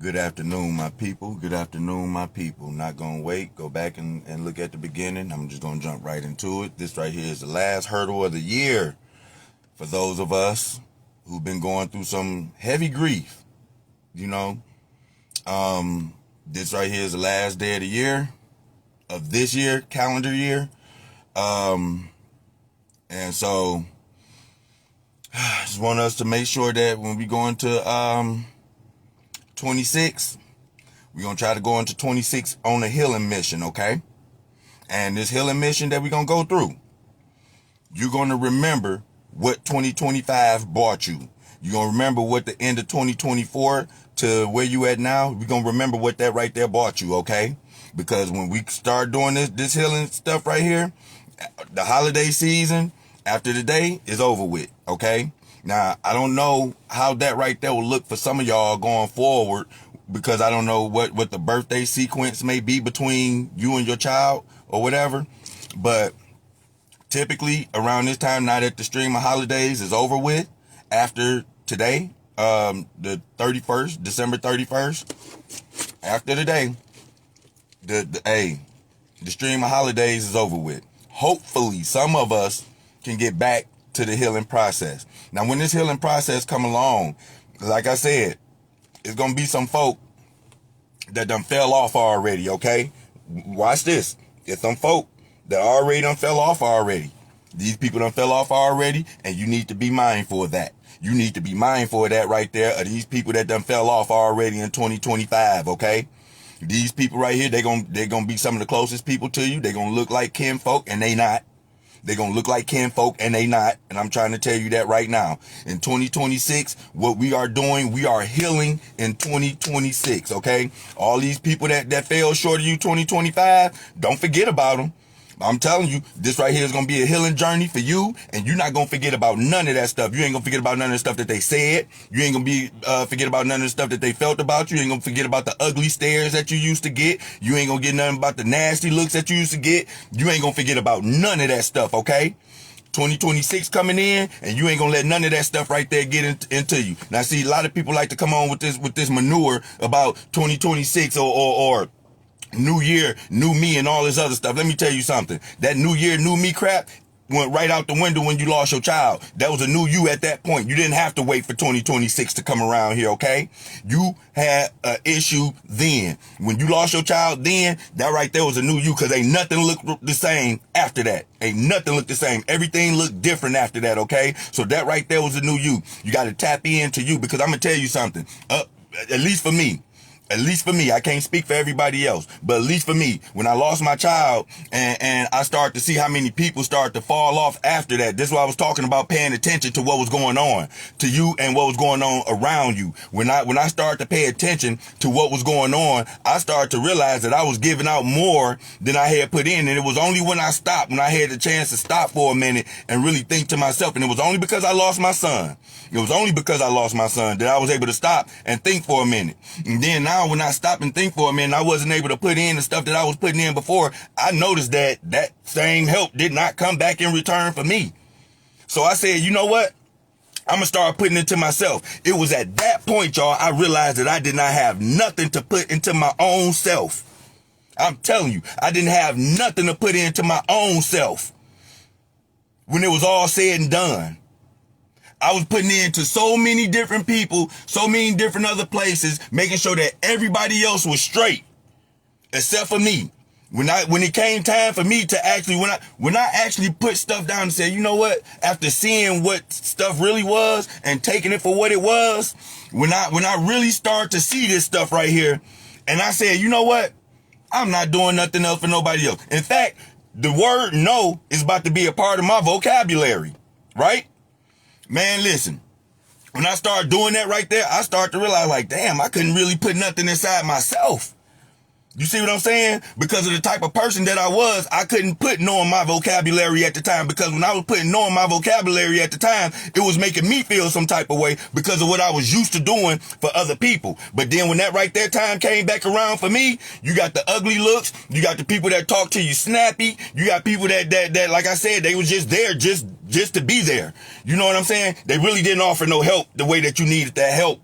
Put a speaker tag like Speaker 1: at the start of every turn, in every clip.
Speaker 1: Good afternoon, my people. Good afternoon, my people. Not gonna wait. Go back and look at the beginning. I'm just gonna jump right into it. This right here is the last hurdle of the year for those of us who've been going through some heavy grief. This right here is the last day of the year, of this year, calendar year. And so I just want us to make sure that when we go into 26, we're going to try to go into 26 on a healing mission, okay? And this healing mission that we're going to go through, you're going to remember what 2025 brought you. You're going to remember what the end of 2024 to where you at now, we're going to remember what that right there brought you, okay? Because when we start doing this healing stuff right here, the holiday season after the day is over with, okay? Now, I don't know how that right there will look for some of y'all going forward, because I don't know what the birthday sequence may be between you and your child or whatever. But typically around this time, now that the stream of holidays is over with, after today, the 31st, December 31st, after today, the stream of holidays is over with. Hopefully some of us can get back to the healing process. Now, when this healing process come along, like I said, it's going to be some folk that done fell off already, okay? Watch this. It's some folk that already done fell off already. These people done fell off already, and you need to be mindful of that. You need to be mindful of that right there, of these people that done fell off already in 2025, okay? These people right here, they're gonna be some of the closest people to you. They're gonna look like kinfolk, and they not. They're going to look like kinfolk, and they not. And I'm trying to tell you that right now. In 2026, what we are doing, we are healing in 2026, okay? All these people that fell short of you 2025, don't forget about them. I'm telling you, this right here is going to be a healing journey for you, and you're not going to forget about none of that stuff. You ain't going to forget about none of the stuff that they said. You ain't going to forget about none of the stuff that they felt about you. You ain't going to forget about the ugly stares that you used to get. You ain't going to get nothing about the nasty looks that you used to get. You ain't going to forget about none of that stuff, okay? 2026 coming in, and you ain't gonna let none of that stuff right there get into you. Now, see, a lot of people like to come on with this manure about 2026 or new year, new me, and all this other stuff. Let me tell you something. That new year, new me crap went right out the window when you lost your child. That was a new you at that point. You didn't have to wait for 2026 to come around here, okay? You had an issue then. When you lost your child then, that right there was a new you, because ain't nothing looked the same after that. Ain't nothing looked the same. Everything looked different after that, okay? So that right there was a new you. You got to tap into you, because I'm going to tell you something. At least for me, I can't speak for everybody else, but at least for me, when I lost my child and I started to see how many people started to fall off after that, this is why I was talking about paying attention to what was going on to you and what was going on around you. When I started to pay attention to what was going on, I started to realize that I was giving out more than I had put in. And it was only when I stopped, when I had the chance to stop for a minute and really think to myself, and it was only because I lost my son. It was only because I lost my son that I was able to stop and think for a minute. And then now when I stopped and think for a minute, I wasn't able to put in the stuff that I was putting in before. I noticed that same help did not come back in return for me. So I said, you know what? I'm going to start putting into myself. It was at that point, y'all, I realized that I did not have nothing to put into my own self. I'm telling you, I didn't have nothing to put into my own self when it was all said and done. I was putting into so many different people, so many different other places, making sure that everybody else was straight, except for me. When it came time for me to actually, when I actually put stuff down and said, you know what, after seeing what stuff really was and taking it for what it was, when I really started to see this stuff right here, and I said, you know what, I'm not doing nothing else for nobody else. In fact, the word no is about to be a part of my vocabulary, right? Man, listen, when I started doing that right there, I started to realize, like, damn, I couldn't really put nothing inside myself. You see what I'm saying? Because of the type of person that I was, I couldn't put no in my vocabulary at the time, because when I was putting no in my vocabulary at the time, it was making me feel some type of way because of what I was used to doing for other people. But then when that right there time came back around for me, you got the ugly looks, you got the people that talk to you snappy, you got people that like I said, they was just there just to be there. You know what I'm saying? They really didn't offer no help the way that you needed that help.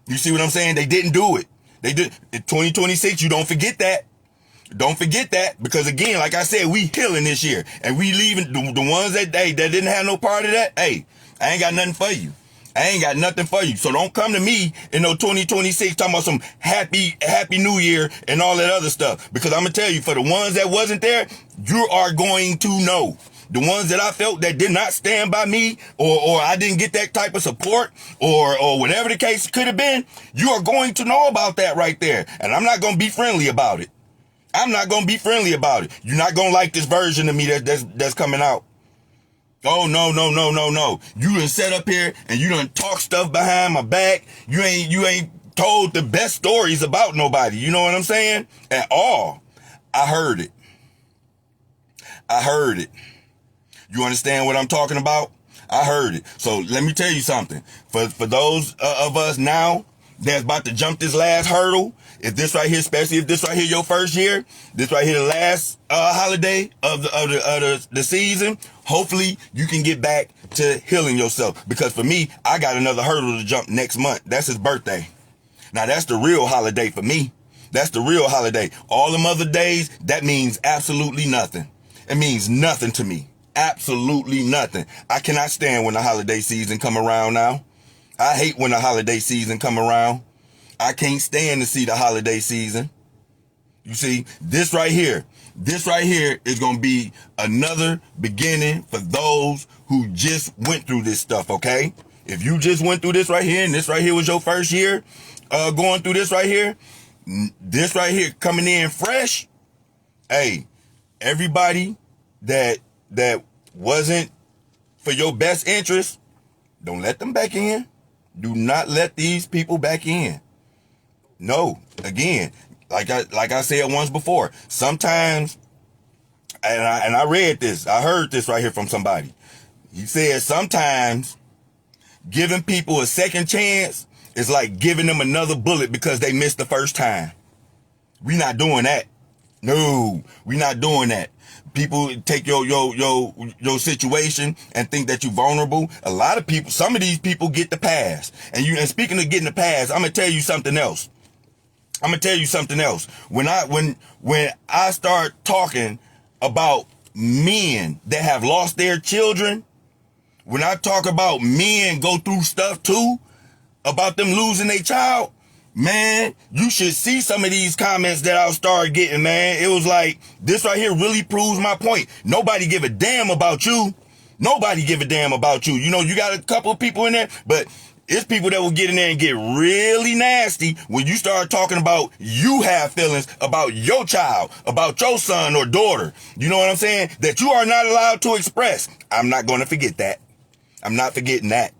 Speaker 1: You see what I'm saying? They didn't do it. They did in 2026. You don't forget that. Don't forget that, because again, like I said, we healing this year, and we leaving the ones that didn't have no part of that. Hey, I ain't got nothing for you. I ain't got nothing for you. So don't come to me in no 2026 talking about some happy new year and all that other stuff, because I'm gonna tell you, for the ones that wasn't there, you are going to know. The ones that I felt that did not stand by me, or I didn't get that type of support, or whatever the case could have been, you are going to know about that right there. And I'm not going to be friendly about it. I'm not going to be friendly about it. You're not going to like this version of me that's coming out. Oh, no. You done set up here and you done talk stuff behind my back. You ain't told the best stories about nobody. You know what I'm saying? At all. I heard it. You understand what I'm talking about? I heard it. So let me tell you something. For those of us now that's about to jump this last hurdle, if this right here, especially if this right here your first year, this right here the last holiday of the season, hopefully you can get back to healing yourself. Because for me, I got another hurdle to jump next month. That's his birthday. Now that's the real holiday for me. That's the real holiday. All them other days, that means absolutely nothing. It means nothing to me. Absolutely nothing. I cannot stand when the holiday season come around now. I hate when the holiday season come around. I can't stand to see the holiday season. You see, this right here is going to be another beginning for those who just went through this stuff, okay? If you just went through this right here, and this right here was your first year going through this right here coming in fresh, hey, everybody that wasn't for your best interest, don't let them back in. Do not let these people back in. No, again, like I said once before, sometimes, and I read this, I heard this right here from somebody. He said sometimes giving people a second chance is like giving them another bullet because they missed the first time. We not doing that. No, we not doing that. People take your situation and think that you're vulnerable. A lot of people, some of these people get the pass. And speaking of getting the pass, I'm gonna tell you something else. When I start talking about men that have lost their children, when I talk about men go through stuff too, about them losing their child, man, you should see some of these comments that I'll start getting, man. It was like, this right here really proves my point. Nobody give a damn about you. Nobody give a damn about you. You know, you got a couple of people in there, but it's people that will get in there and get really nasty when you start talking about you have feelings about your child, about your son or daughter. You know what I'm saying? That you are not allowed to express. I'm not going to forget that. I'm not forgetting that.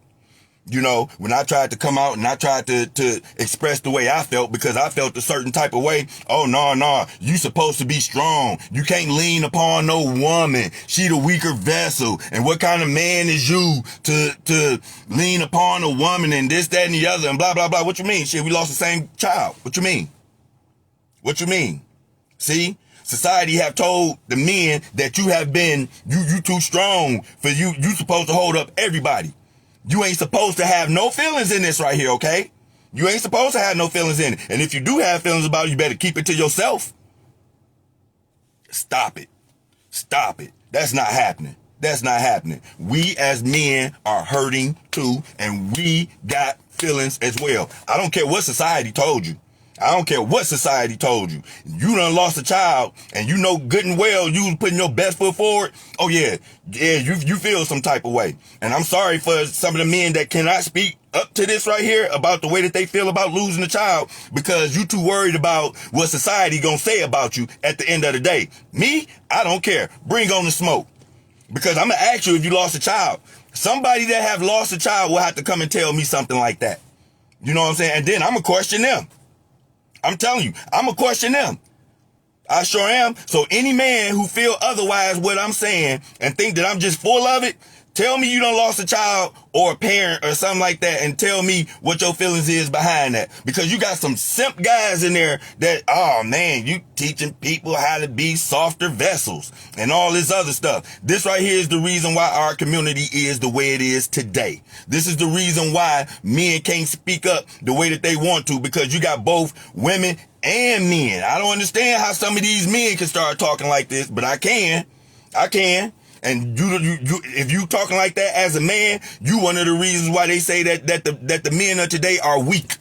Speaker 1: You know, when I tried to come out and I tried to express the way I felt because I felt a certain type of way. Oh, no, you supposed to be strong. You can't lean upon no woman. She the weaker vessel. And what kind of man is you to lean upon a woman and this, that, and the other and blah, blah, blah. What you mean? Shit, we lost the same child. What you mean? See? Society have told the men that you have been, you too strong for you supposed to hold up everybody. You ain't supposed to have no feelings in this right here, okay? You ain't supposed to have no feelings in it. And if you do have feelings about it, you better keep it to yourself. Stop it. That's not happening. We as men are hurting too, and we got feelings as well. I don't care what society told you. You done lost a child and you know good and well you was putting your best foot forward. Oh yeah, you feel some type of way. And I'm sorry for some of the men that cannot speak up to this right here about the way that they feel about losing a child because you too worried about what society gonna say about you at the end of the day. Me, I don't care. Bring on the smoke. Because I'm gonna ask you if you lost a child. Somebody that have lost a child will have to come and tell me something like that. You know what I'm saying? And then I'm gonna question them. I'm telling you, I'm going to question them. I sure am. So any man who feel otherwise what I'm saying and think that I'm just full of it, Tell me you done lost a child or a parent or something like that, and tell me what your feelings is behind that. Because you got some simp guys in there that, oh man, you teaching people how to be softer vessels and all this other stuff. This right here is the reason why our community is the way it is today. This is the reason why men can't speak up the way that they want to, because you got both women and men. I don't understand how some of these men can start talking like this, but I can. And you, if you talking like that as a man, you one of the reasons why they say that the men of today are weak.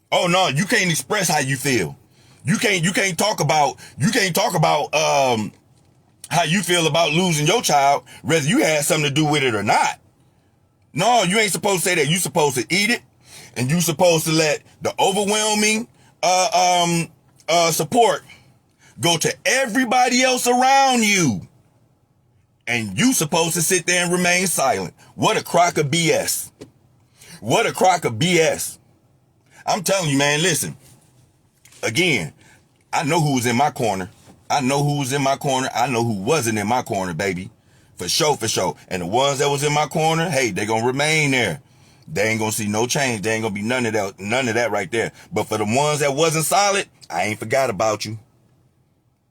Speaker 1: Oh no, you can't express how you feel. You can't talk about how you feel about losing your child, whether you had something to do with it or not. No, you ain't supposed to say that. You supposed to eat it, and you supposed to let the overwhelming support go to everybody else around you. And you supposed to sit there and remain silent. What a crock of BS. What a crock of BS. I'm telling you, man, listen. Again, I know who was in my corner. I know who was in my corner. I know who wasn't in my corner, baby. For sure, for sure. And the ones that was in my corner, hey, they gonna remain there. They ain't gonna see no change. They ain't gonna be none of that right there. But for the ones that wasn't solid, I ain't forgot about you.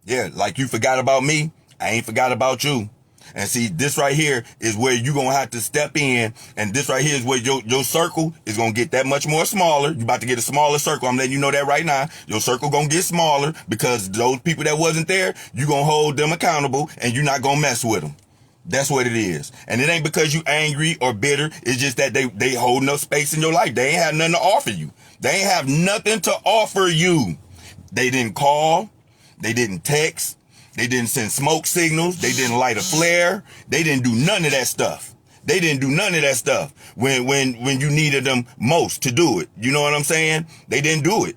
Speaker 1: Yeah, like you forgot about me, I ain't forgot about you. And see, this right here is where you're going to have to step in. And this right here is where your circle is going to get that much more smaller. You're about to get a smaller circle. I'm letting you know that right now. Your circle going to get smaller because those people that wasn't there, you're going to hold them accountable and you're not going to mess with them. That's what it is. And it ain't because you angry or bitter. It's just that they holding up space in your life. They ain't have nothing to offer you. They ain't have nothing to offer you. They didn't call. They didn't text. They didn't send smoke signals. They didn't light a flare. They didn't do none of that stuff. They didn't do none of that stuff when you needed them most to do it. You know what I'm saying? They didn't do it.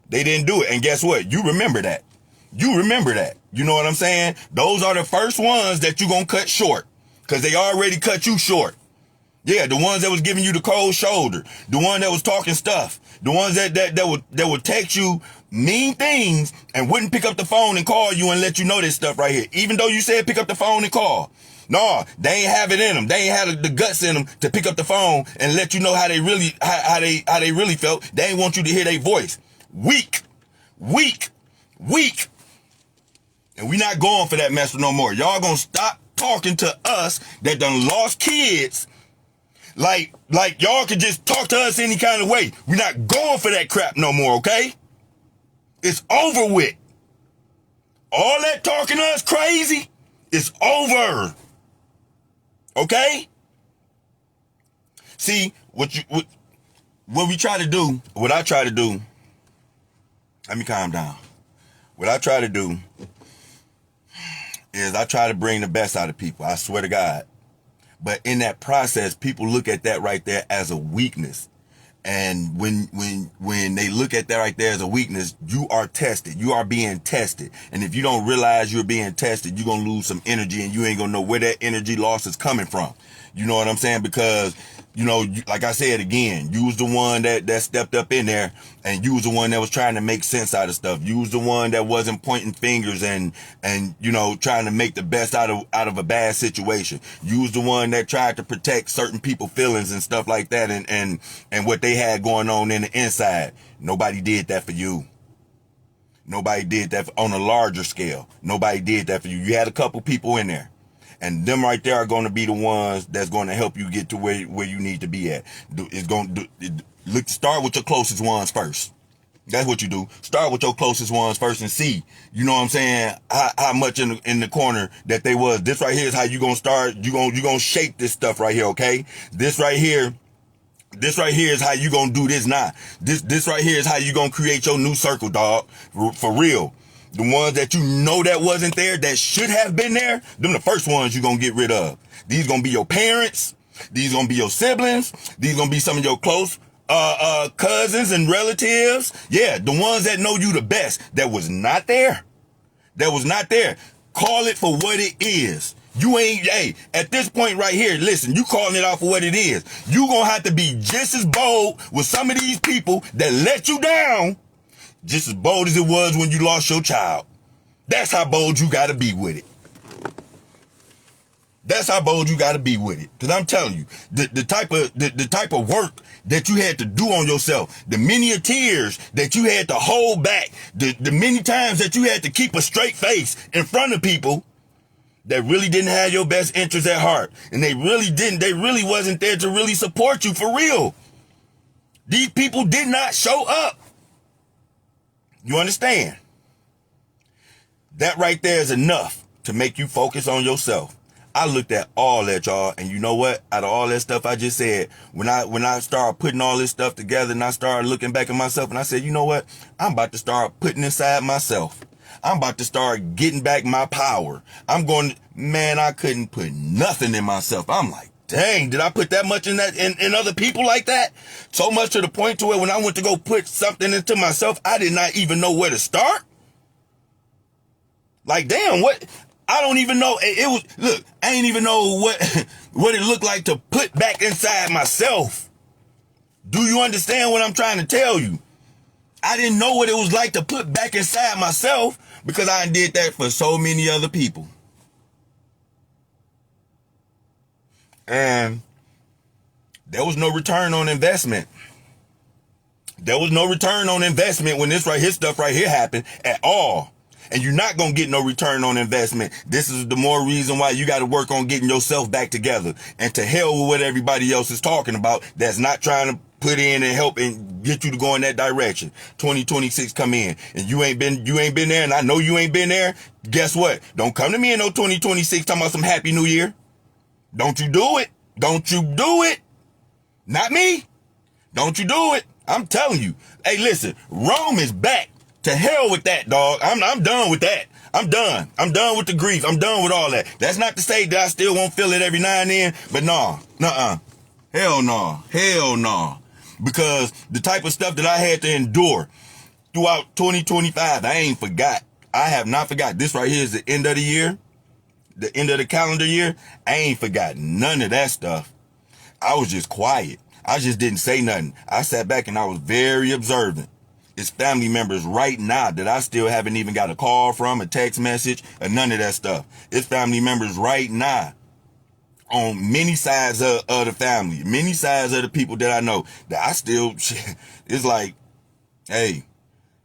Speaker 1: They didn't do it. And guess what? You remember that. You remember that. You know what I'm saying? Those are the first ones that you're going to cut short because they already cut you short. Yeah, the ones that was giving you the cold shoulder, the one that was talking stuff, the ones that would text you mean things and wouldn't pick up the phone and call you and let you know this stuff right here. Even though you said pick up the phone and call. No, they ain't have it in them. They ain't had the guts in them to pick up the phone and let you know how they really felt. They ain't want you to hear their voice. Weak. And we not going for that mess no more. Y'all gonna stop talking to us that done lost kids. Like y'all can just talk to us any kind of way. We're not going for that crap no more, okay? It's over with. All that talking to us crazy is over. Okay? See, what I try to do, let me calm down. What I try to do is I try to bring the best out of people. I swear to God. But in that process, people look at that right there as a weakness. And when they look at that right there as a weakness, you are tested. You are being tested. And if you don't realize you're being tested, you're going to lose some energy and you ain't going to know where that energy loss is coming from. You know what I'm saying? Because, you know, like I said again, you was the one that stepped up in there and you was the one that was trying to make sense out of stuff. You was the one that wasn't pointing fingers and you know, trying to make the best out of a bad situation. You was the one that tried to protect certain people's feelings and stuff like that and what they had going on in the inside. Nobody did that for you. Nobody did that on a larger scale. Nobody did that for you. You had a couple people in there. And them right there are going to be the ones that's going to help you get to where you need to be at. Start with your closest ones first. That's what you do. Start with your closest ones first and see, you know what I'm saying, how much in the corner that they was. This right here is how you going to start. You going to shape this stuff right here, okay? This right here is how you going to do this now. This right here is how you going to create your new circle, dog. For real. The ones that you know that wasn't there, that should have been there, them the first ones you're going to get rid of. These going to be your parents. These going to be your siblings. These going to be some of your close cousins and relatives. Yeah, the ones that know you the best. That was not there. Call it for what it is. You ain't, hey, at this point right here, listen, you calling it out for what it is. You going to have to be just as bold with some of these people that let you down. Just as bold as it was when you lost your child. That's how bold you got to be with it. That's how bold you got to be with it. Because I'm telling you, the type of work that you had to do on yourself, the many tears that you had to hold back, the many times that you had to keep a straight face in front of people that really didn't have your best interests at heart. And they really wasn't there to really support you for real. These people did not show up. You understand? That right there is enough to make you focus on yourself. I looked at all that, y'all, and you know what? Out of all that stuff I just said, when I started putting all this stuff together and I started looking back at myself and I said, you know what? I'm about to start putting inside myself. I'm about to start getting back my power. Man, I couldn't put nothing in myself. I'm like, dang, did I put that much in other people like that? So much to the point to where when I went to go put something into myself, I did not even know where to start. Like, damn, what? I don't even know. Look, I ain't even know what it looked like to put back inside myself. Do you understand what I'm trying to tell you? I didn't know what it was like to put back inside myself because I did that for so many other people. And there was no return on investment. There was no return on investment when his stuff right here happened at all. And you're not going to get no return on investment. This is the more reason why you got to work on getting yourself back together. And to hell with what everybody else is talking about that's not trying to put in and help and get you to go in that direction. 2026 come in and you ain't been there, and I know you ain't been there. Guess what? Don't come to me in no 2026 talking about some Happy New Year. Don't you do it. Don't you do it. Not me. Don't you do it. I'm telling you. Hey, listen, Rome is back. To hell with that, dog. I'm done with that. I'm done. I'm done with the grief. I'm done with all that. That's not to say that I still won't feel it every now and then, but nah. Nuh-uh. Hell no. Hell no. Because the type of stuff that I had to endure throughout 2025, I ain't forgot. I have not forgot. This right here is the end of the year. The end of the calendar year. I ain't forgot none of that stuff. I was just quiet. I just didn't say nothing. I sat back and I was very observant. It's family members right now that I still haven't even got a call from, a text message, or none of that stuff. It's family members right now on many sides of the family, many sides of the people that I know that I still, it's like, hey,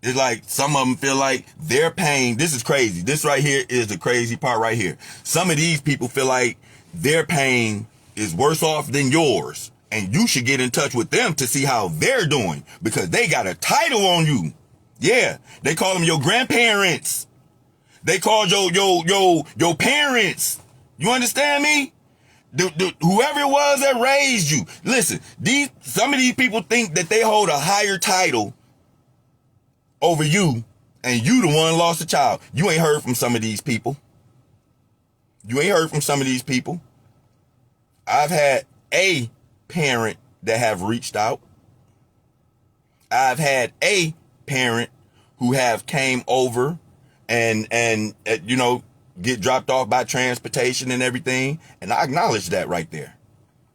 Speaker 1: it's like some of them feel like their pain. This is crazy. This right here is the crazy part right here. Some of these people feel like their pain is worse off than yours. And you should get in touch with them to see how they're doing because they got a title on you. Yeah, they call them your grandparents. They call your parents. You understand me? Whoever it was that raised you. Listen, some of these people think that they hold a higher title over you, and you the one lost a child. You ain't heard from some of these people. You ain't heard from some of these people. I've had a parent that have reached out. I've had a parent who have came over and get dropped off by transportation and everything, and I acknowledge that right there.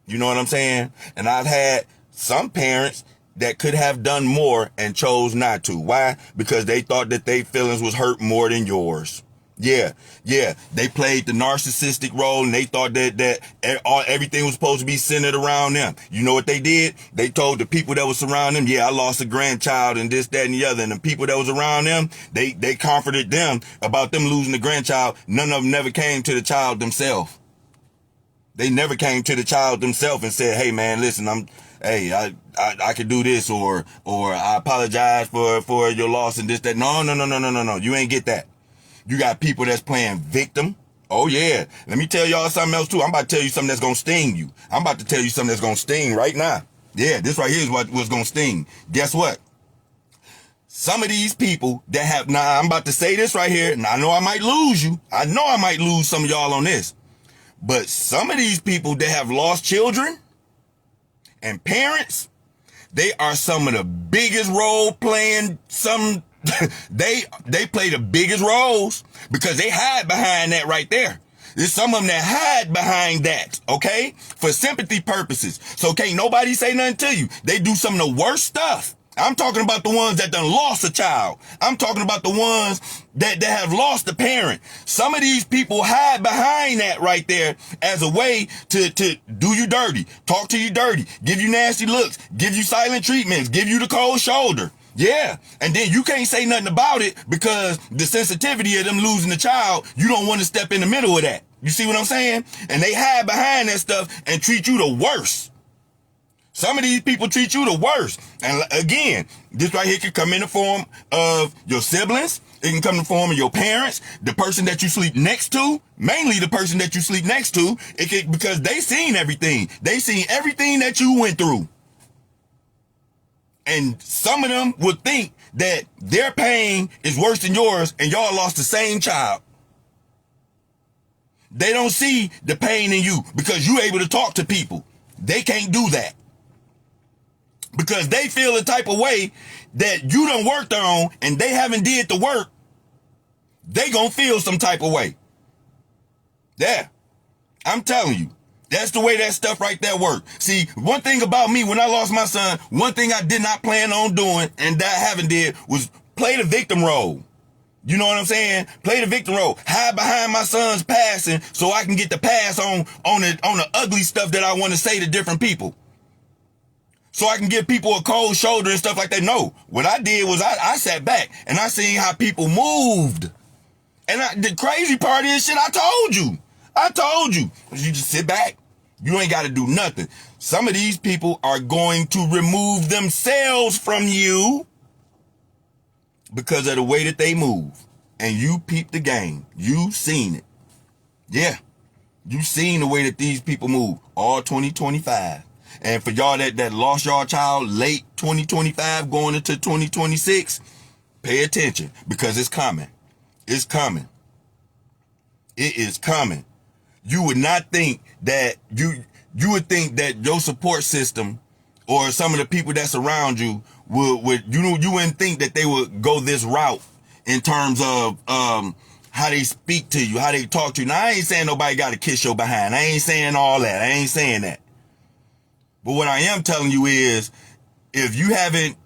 Speaker 1: You know what I'm saying? And I've had some parents that could have done more and chose not to. Why? Because they thought that their feelings was hurt more than yours. Yeah. They played the narcissistic role and they thought that everything was supposed to be centered around them. You know what they did? They told the people that was around them, yeah, I lost a grandchild and this, that, and the other. And the people that was around them, they comforted them about them losing the grandchild. None of them never came to the child themselves. They never came to the child themselves and said, hey man, listen, I could do this or I apologize for your loss and this, that. No. You ain't get that. You got people that's playing victim. Oh, yeah. Let me tell y'all something else, too. I'm about to tell you something that's going to sting you. I'm about to tell you something that's going to sting right now. Yeah, this right here is what's going to sting. Guess what? Some of these people that have... Now, I'm about to say this right here, and I know I might lose you. I know I might lose some of y'all on this. But some of these people that have lost children and parents, they are some of the biggest role-playing... they play the biggest roles because they hide behind that right there. There's some of them that hide behind that, okay? For sympathy purposes. So can't nobody say nothing to you. They do some of the worst stuff. I'm talking about the ones that done lost a child. I'm talking about the ones that have lost a parent. Some of these people hide behind that right there as a way to do you dirty, talk to you dirty, give you nasty looks, give you silent treatments, give you the cold shoulder. Yeah. And then you can't say nothing about it because the sensitivity of them losing the child, you don't want to step in the middle of that. You see what I'm saying? And they hide behind that stuff and treat you the worst. Some of these people treat you the worst. And again, this right here can come in the form of your siblings. It can come in the form of your parents, the person that you sleep next to, mainly the person that you sleep next to, because they seen everything. They seen everything that you went through. And some of them would think that their pain is worse than yours and y'all lost the same child. They don't see the pain in you because you're able to talk to people. They can't do that. Because they feel the type of way that you done worked on and they haven't did the work, they gonna feel some type of way. Yeah, I'm telling you, that's the way that stuff right there work. See, one thing about me, when I lost my son, one thing I did not plan on doing and that I haven't did was play the victim role. You know what I'm saying? Play the victim role. Hide behind my son's passing so I can get the pass on the ugly stuff that I want to say to different people. So I can give people a cold shoulder and stuff like that. No, what I did was I sat back and I seen how people moved. And the crazy part is, shit, I told you. You just sit back. You ain't got to do nothing. Some of these people are going to remove themselves from you because of the way that they move. And you peeped the game. You seen it. Yeah. You seen the way that these people move all 2025. And for y'all that lost y'all child late 2025 going into 2026, pay attention because it's coming. It's coming. It is coming. You would not think that you would think that your support system or some of the people that's around you would you wouldn't think that they would go this route in terms of how they speak to you, how they talk to you. Now I ain't saying nobody got to kiss your behind. I ain't saying all that. I ain't saying that. But what I am telling you is, if you haven't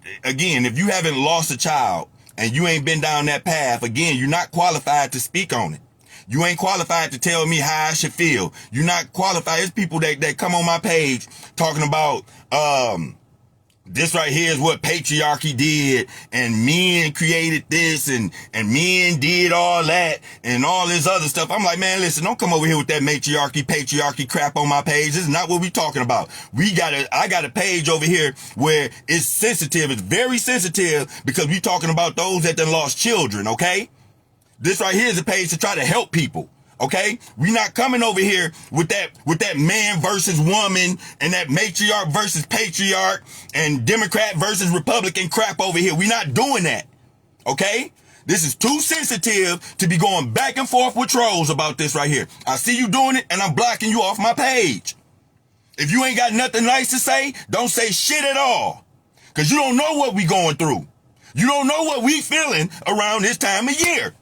Speaker 1: lost a child and you ain't been down that path, again, you're not qualified to speak on it. You ain't qualified to tell me how I should feel. You're not qualified. There's people that come on my page talking about, this right here is what patriarchy did, and men created this, and men did all that, and all this other stuff. I'm like, man, listen, don't come over here with that patriarchy crap on my page. This is not what we talking about. I got a page over here where it's sensitive. It's very sensitive because we talking about those that done lost children, okay? This right here is a page to try to help people. Okay, we not coming over here with that man versus woman and that matriarch versus patriarch and Democrat versus Republican crap over here. We not doing that. Okay, this is too sensitive to be going back and forth with trolls about this right here. I see you doing it and I'm blocking you off my page. If you ain't got nothing nice to say, don't say shit at all, because you don't know what we going through. You don't know what we feeling around this time of year.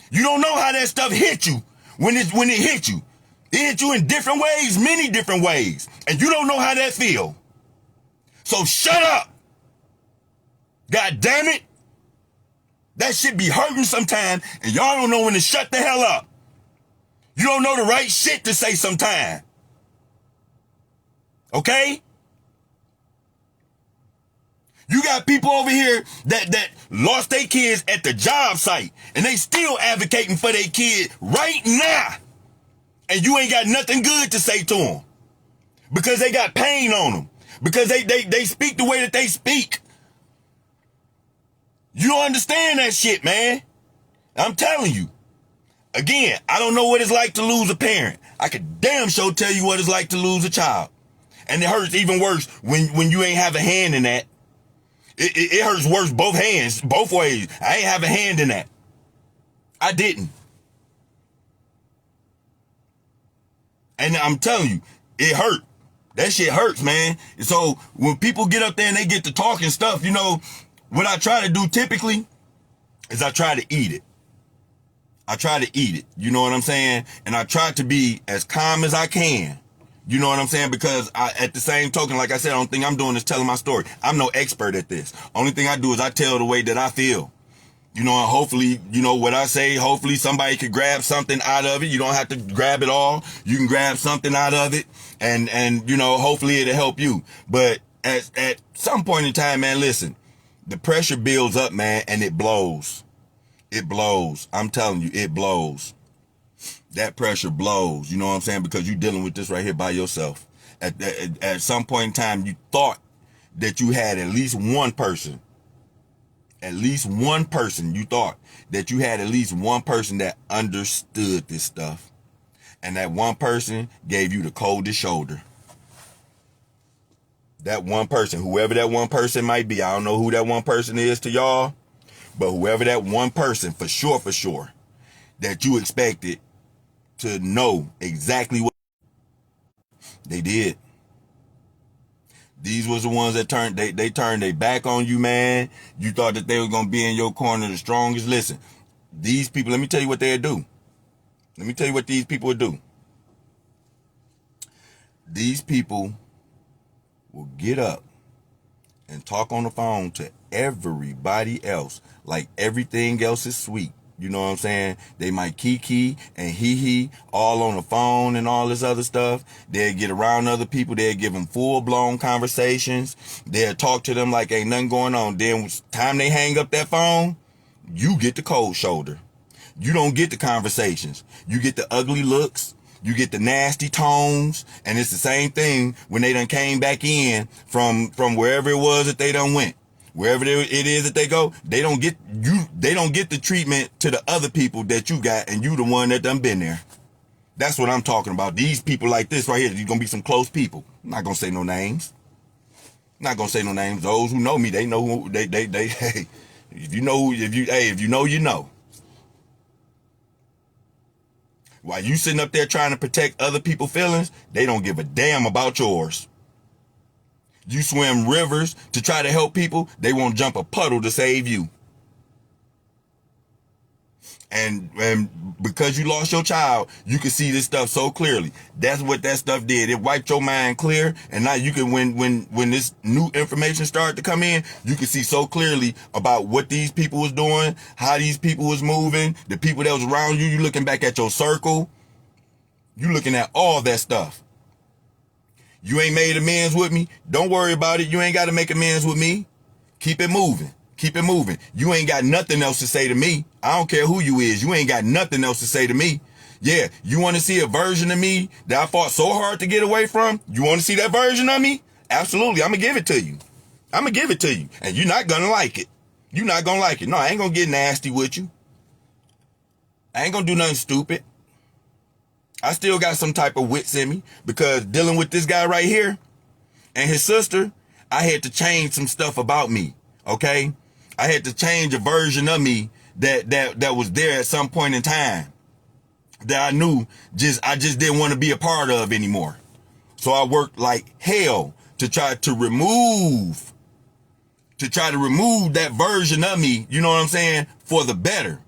Speaker 1: You don't know how that stuff hit you. When it hit you, it hit you in different ways, many different ways. And you don't know how that feel. So shut up. God damn it. That shit be hurting sometimes and y'all don't know when to shut the hell up. You don't know the right shit to say sometime. Okay? You got people over here that lost their kids at the job site and they still advocating for their kid right now. And you ain't got nothing good to say to them because they got pain on them, because they speak the way that they speak. You don't understand that shit, man. I'm telling you. Again, I don't know what it's like to lose a parent. I could damn sure tell you what it's like to lose a child. And it hurts even worse when you ain't have a hand in that. It hurts worse both hands, both ways. I ain't have a hand in that. I didn't. And I'm telling you, it hurt. That shit hurts, man. And so when people get up there and they get to talking stuff, you know, what I try to do typically is I try to eat it. I try to eat it. You know what I'm saying? And I try to be as calm as I can. You know what I'm saying? Because at the same token, like I said, the only thing I'm doing is telling my story. I'm no expert at this. Only thing I do is I tell the way that I feel. You know, and hopefully, you know, what I say, hopefully somebody could grab something out of it. You don't have to grab it all. You can grab something out of it and you know, hopefully it'll help you. But at some point in time, man, listen, the pressure builds up, man, and it blows. It blows. I'm telling you, it blows. That pressure blows, you know what I'm saying? Because you're dealing with this right here by yourself. At some point in time, you thought that you had at least one person. You thought that you had at least one person that understood this stuff. And that one person gave you the coldest shoulder. That one person, whoever that one person might be, I don't know who that one person is to y'all, but whoever that one person, for sure, that you expected to know exactly what they did. These was the ones that turned their back on you, man. You thought that they were going to be in your corner the strongest. Listen, these people, let me tell you what they'll do. Let me tell you what these people will do. These people will get up and talk on the phone to everybody else like everything else is sweet. You know what I'm saying? They might kiki and hee all on the phone and all this other stuff. They'll get around other people. They'll give them full-blown conversations. They'll talk to them like ain't nothing going on. Then time they hang up that phone, you get the cold shoulder. You don't get the conversations. You get the ugly looks. You get the nasty tones. And it's the same thing when they done came back in from wherever it was that they done went. Wherever it is that they go, they don't get the treatment to the other people that you got, and you the one that done been there. That's what I'm talking about. These people like this right here, these gonna be some close people. I'm not gonna say no names. Those who know me, they know who they hey, if you know, you know. While you sitting up there trying to protect other people's feelings, they don't give a damn about yours. You swim rivers to try to help people, they won't jump a puddle to save you. And because you lost your child, you can see this stuff so clearly. That's what that stuff did. It wiped your mind clear. And now you can, when this new information started to come in, you can see so clearly about what these people was doing, how these people was moving, the people that was around you. You looking back at your circle. You looking at all that stuff. You ain't made amends with me. Don't worry about it. You ain't got to make amends with me. Keep it moving. Keep it moving. You ain't got nothing else to say to me. I don't care who you is. You ain't got nothing else to say to me. Yeah, you want to see a version of me that I fought so hard to get away from? You want to see that version of me? Absolutely. I'm going to give it to you. I'm going to give it to you. And you're not going to like it. You're not going to like it. No, I ain't going to get nasty with you. I ain't going to do nothing stupid. I still got some type of wits in me because dealing with this guy right here and his sister, I had to change some stuff about me. Okay. I had to change a version of me that was there at some point in time that I knew I just didn't want to be a part of anymore. So I worked like hell to try to remove that version of me. You know what I'm saying? For the better.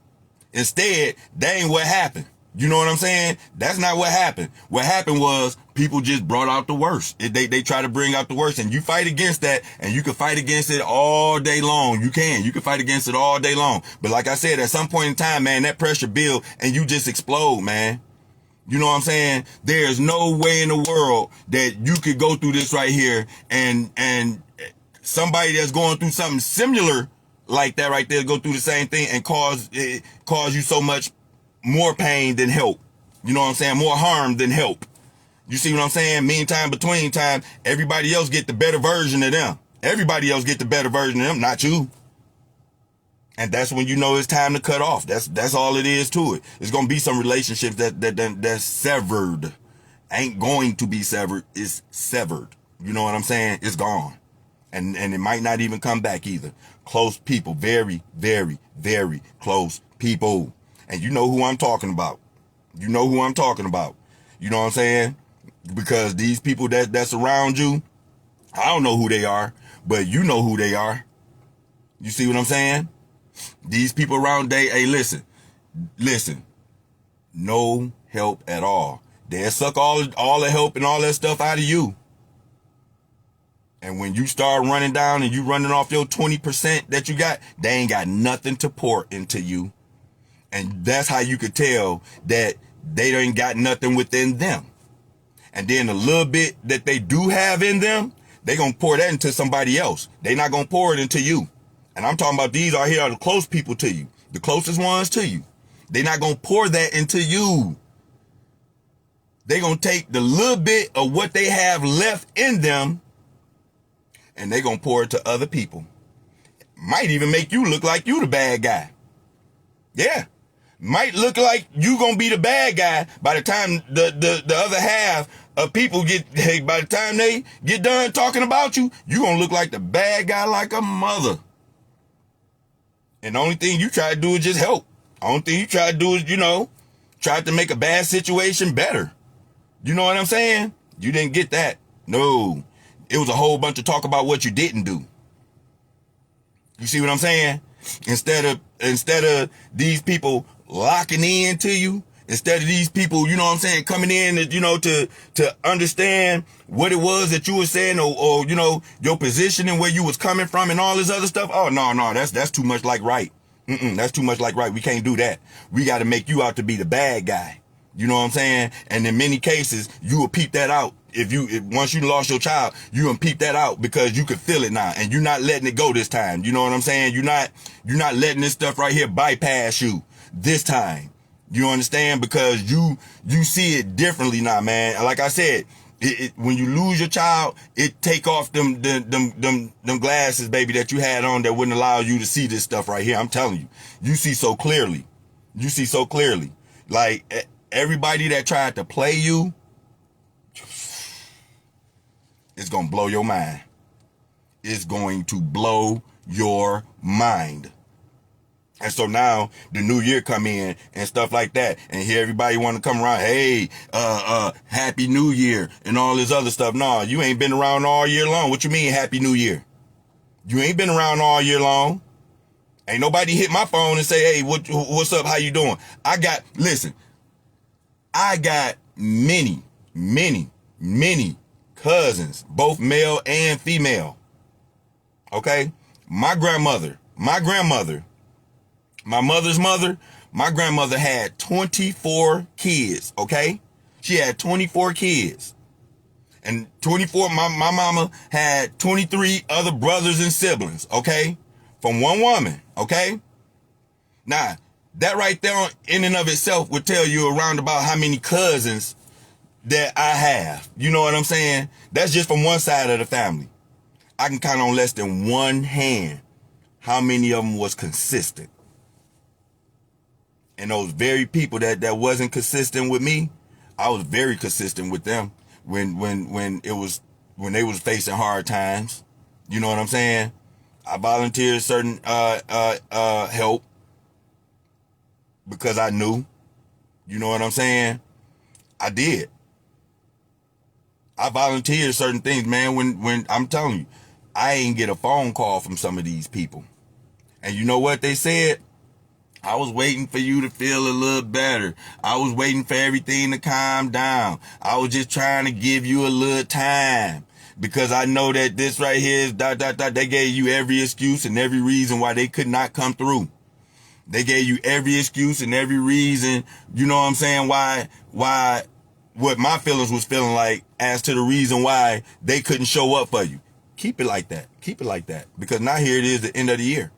Speaker 1: Instead, that ain't what happened. You know what I'm saying? That's not what happened. What happened was people just brought out the worst. They try to bring out the worst, and you fight against that, and you can fight against it all day long. You can fight against it all day long. But like I said, at some point in time, man, that pressure builds and you just explode, man. You know what I'm saying? There's no way in the world that you could go through this right here and somebody that's going through something similar like that right there go through the same thing and cause you so much more pain than help. You know what I'm saying? More harm than help. You see what I'm saying? Meantime, between time, everybody else get the better version of them. Everybody else get the better version of them, not you. And that's when you know it's time to cut off. That's all it is to it. It's gonna be some relationships that's severed. Ain't going to be severed. It's severed. You know what I'm saying? It's gone. And it might not even come back either. Close people. Very, very, very close people. And you know who I'm talking about. You know who I'm talking about. You know what I'm saying? Because these people that's around you, I don't know who they are, but you know who they are. You see what I'm saying? These people around, hey, listen. No help at all. They'll suck all the help and all that stuff out of you. And when you start running down and you running off your 20% that you got, they ain't got nothing to pour into you. And that's how you could tell that they ain't got nothing within them. And then a little bit that they do have in them, they gonna pour that into somebody else. They not gonna pour it into you. And I'm talking about these are here are the close people to you, the closest ones to you. They not gonna pour that into you. They gonna take the little bit of what they have left in them and they gonna pour it to other people. Might even make you look like you the bad guy. Yeah. Might look like you gonna be the bad guy by the time the other half of people by the time they get done talking about you, you gonna look like the bad guy like a mother. And the only thing you try to do is just help. The only thing you try to do is, try to make a bad situation better. You know what I'm saying? You didn't get that. No. It was a whole bunch of talk about what you didn't do. You see what I'm saying? Instead of these people locking in to you, instead of these people, coming in, to understand what it was that you were saying or your position and where you was coming from and all this other stuff. Oh, no, that's too much like right. That's too much like right. We can't do that. We got to make you out to be the bad guy. You know what I'm saying? And in many cases, you will peep that out. If once you lost your child, you can peep that out because you can feel it now and you're not letting it go this time. You know what I'm saying? You're not letting this stuff right here bypass you this time. You understand? Because you see it differently now, man. Like I said, when you lose your child, it take off them glasses, baby, that you had on that wouldn't allow you to see this stuff right here. I'm telling you, you see so clearly. You see so clearly. Like everybody that tried to play you, it's going to blow your mind. It's going to blow your mind. And so now the new year come in and stuff like that. And here everybody want to come around. Hey, happy new year and all this other stuff. No, you ain't been around all year long. What you mean happy new year? You ain't been around all year long. Ain't nobody hit my phone and say, hey, what's up? How you doing? I got many cousins, both male and female. Okay. My mother's mother, my grandmother had 24 kids. Okay. She had 24 kids and 24. My mama had 23 other brothers and siblings. Okay. From one woman. Okay. Now that right there in and of itself would tell you around about how many cousins that I have. You know what I'm saying? That's just from one side of the family. I can count on less than one hand how many of them was consistent. And those very people that wasn't consistent with me, I was very consistent with them when they was facing hard times. You know what I'm saying? I volunteered certain help because I knew. You know what I'm saying? I did. I volunteered certain things, man, when I'm telling you, I ain't get a phone call from some of these people. And you know what they said? I was waiting for you to feel a little better. I was waiting for everything to calm down. I was just trying to give you a little time because I know that this right here is ... They gave you every excuse and every reason why they could not come through. They gave you every excuse and every reason, you know what I'm saying, why what my feelings was feeling like as to the reason why they couldn't show up for you. Keep it like that. Keep it like that. Because now here it is, the end of the year.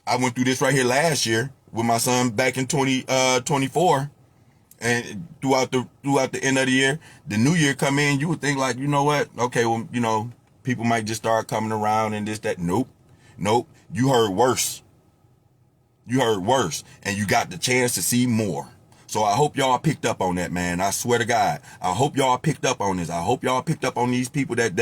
Speaker 1: I went through this right here last year with my son back in 2024. And throughout the end of the year, the new year come in, you would think like, you know what? Okay, well, people might just start coming around and this, that. Nope. You heard worse. And you got the chance to see more. So I hope y'all picked up on that, man. I swear to God. I hope y'all picked up on this. I hope y'all picked up on these people that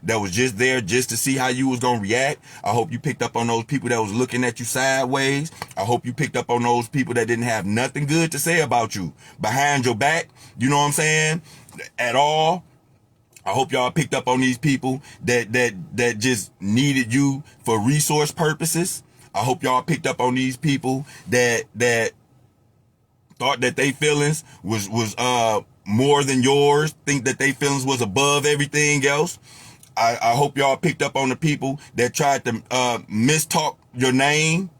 Speaker 1: was just there just to see how you was going to react. I hope you picked up on those people that was looking at you sideways. I hope you picked up on those people that didn't have nothing good to say about you behind your back. You know what I'm saying? At all. I hope y'all picked up on these people that just needed you for resource purposes. I hope y'all picked up on these people that thought that they feelings was more than yours, think that they feelings was above everything else. I hope y'all picked up on the people that tried to mistalk your name.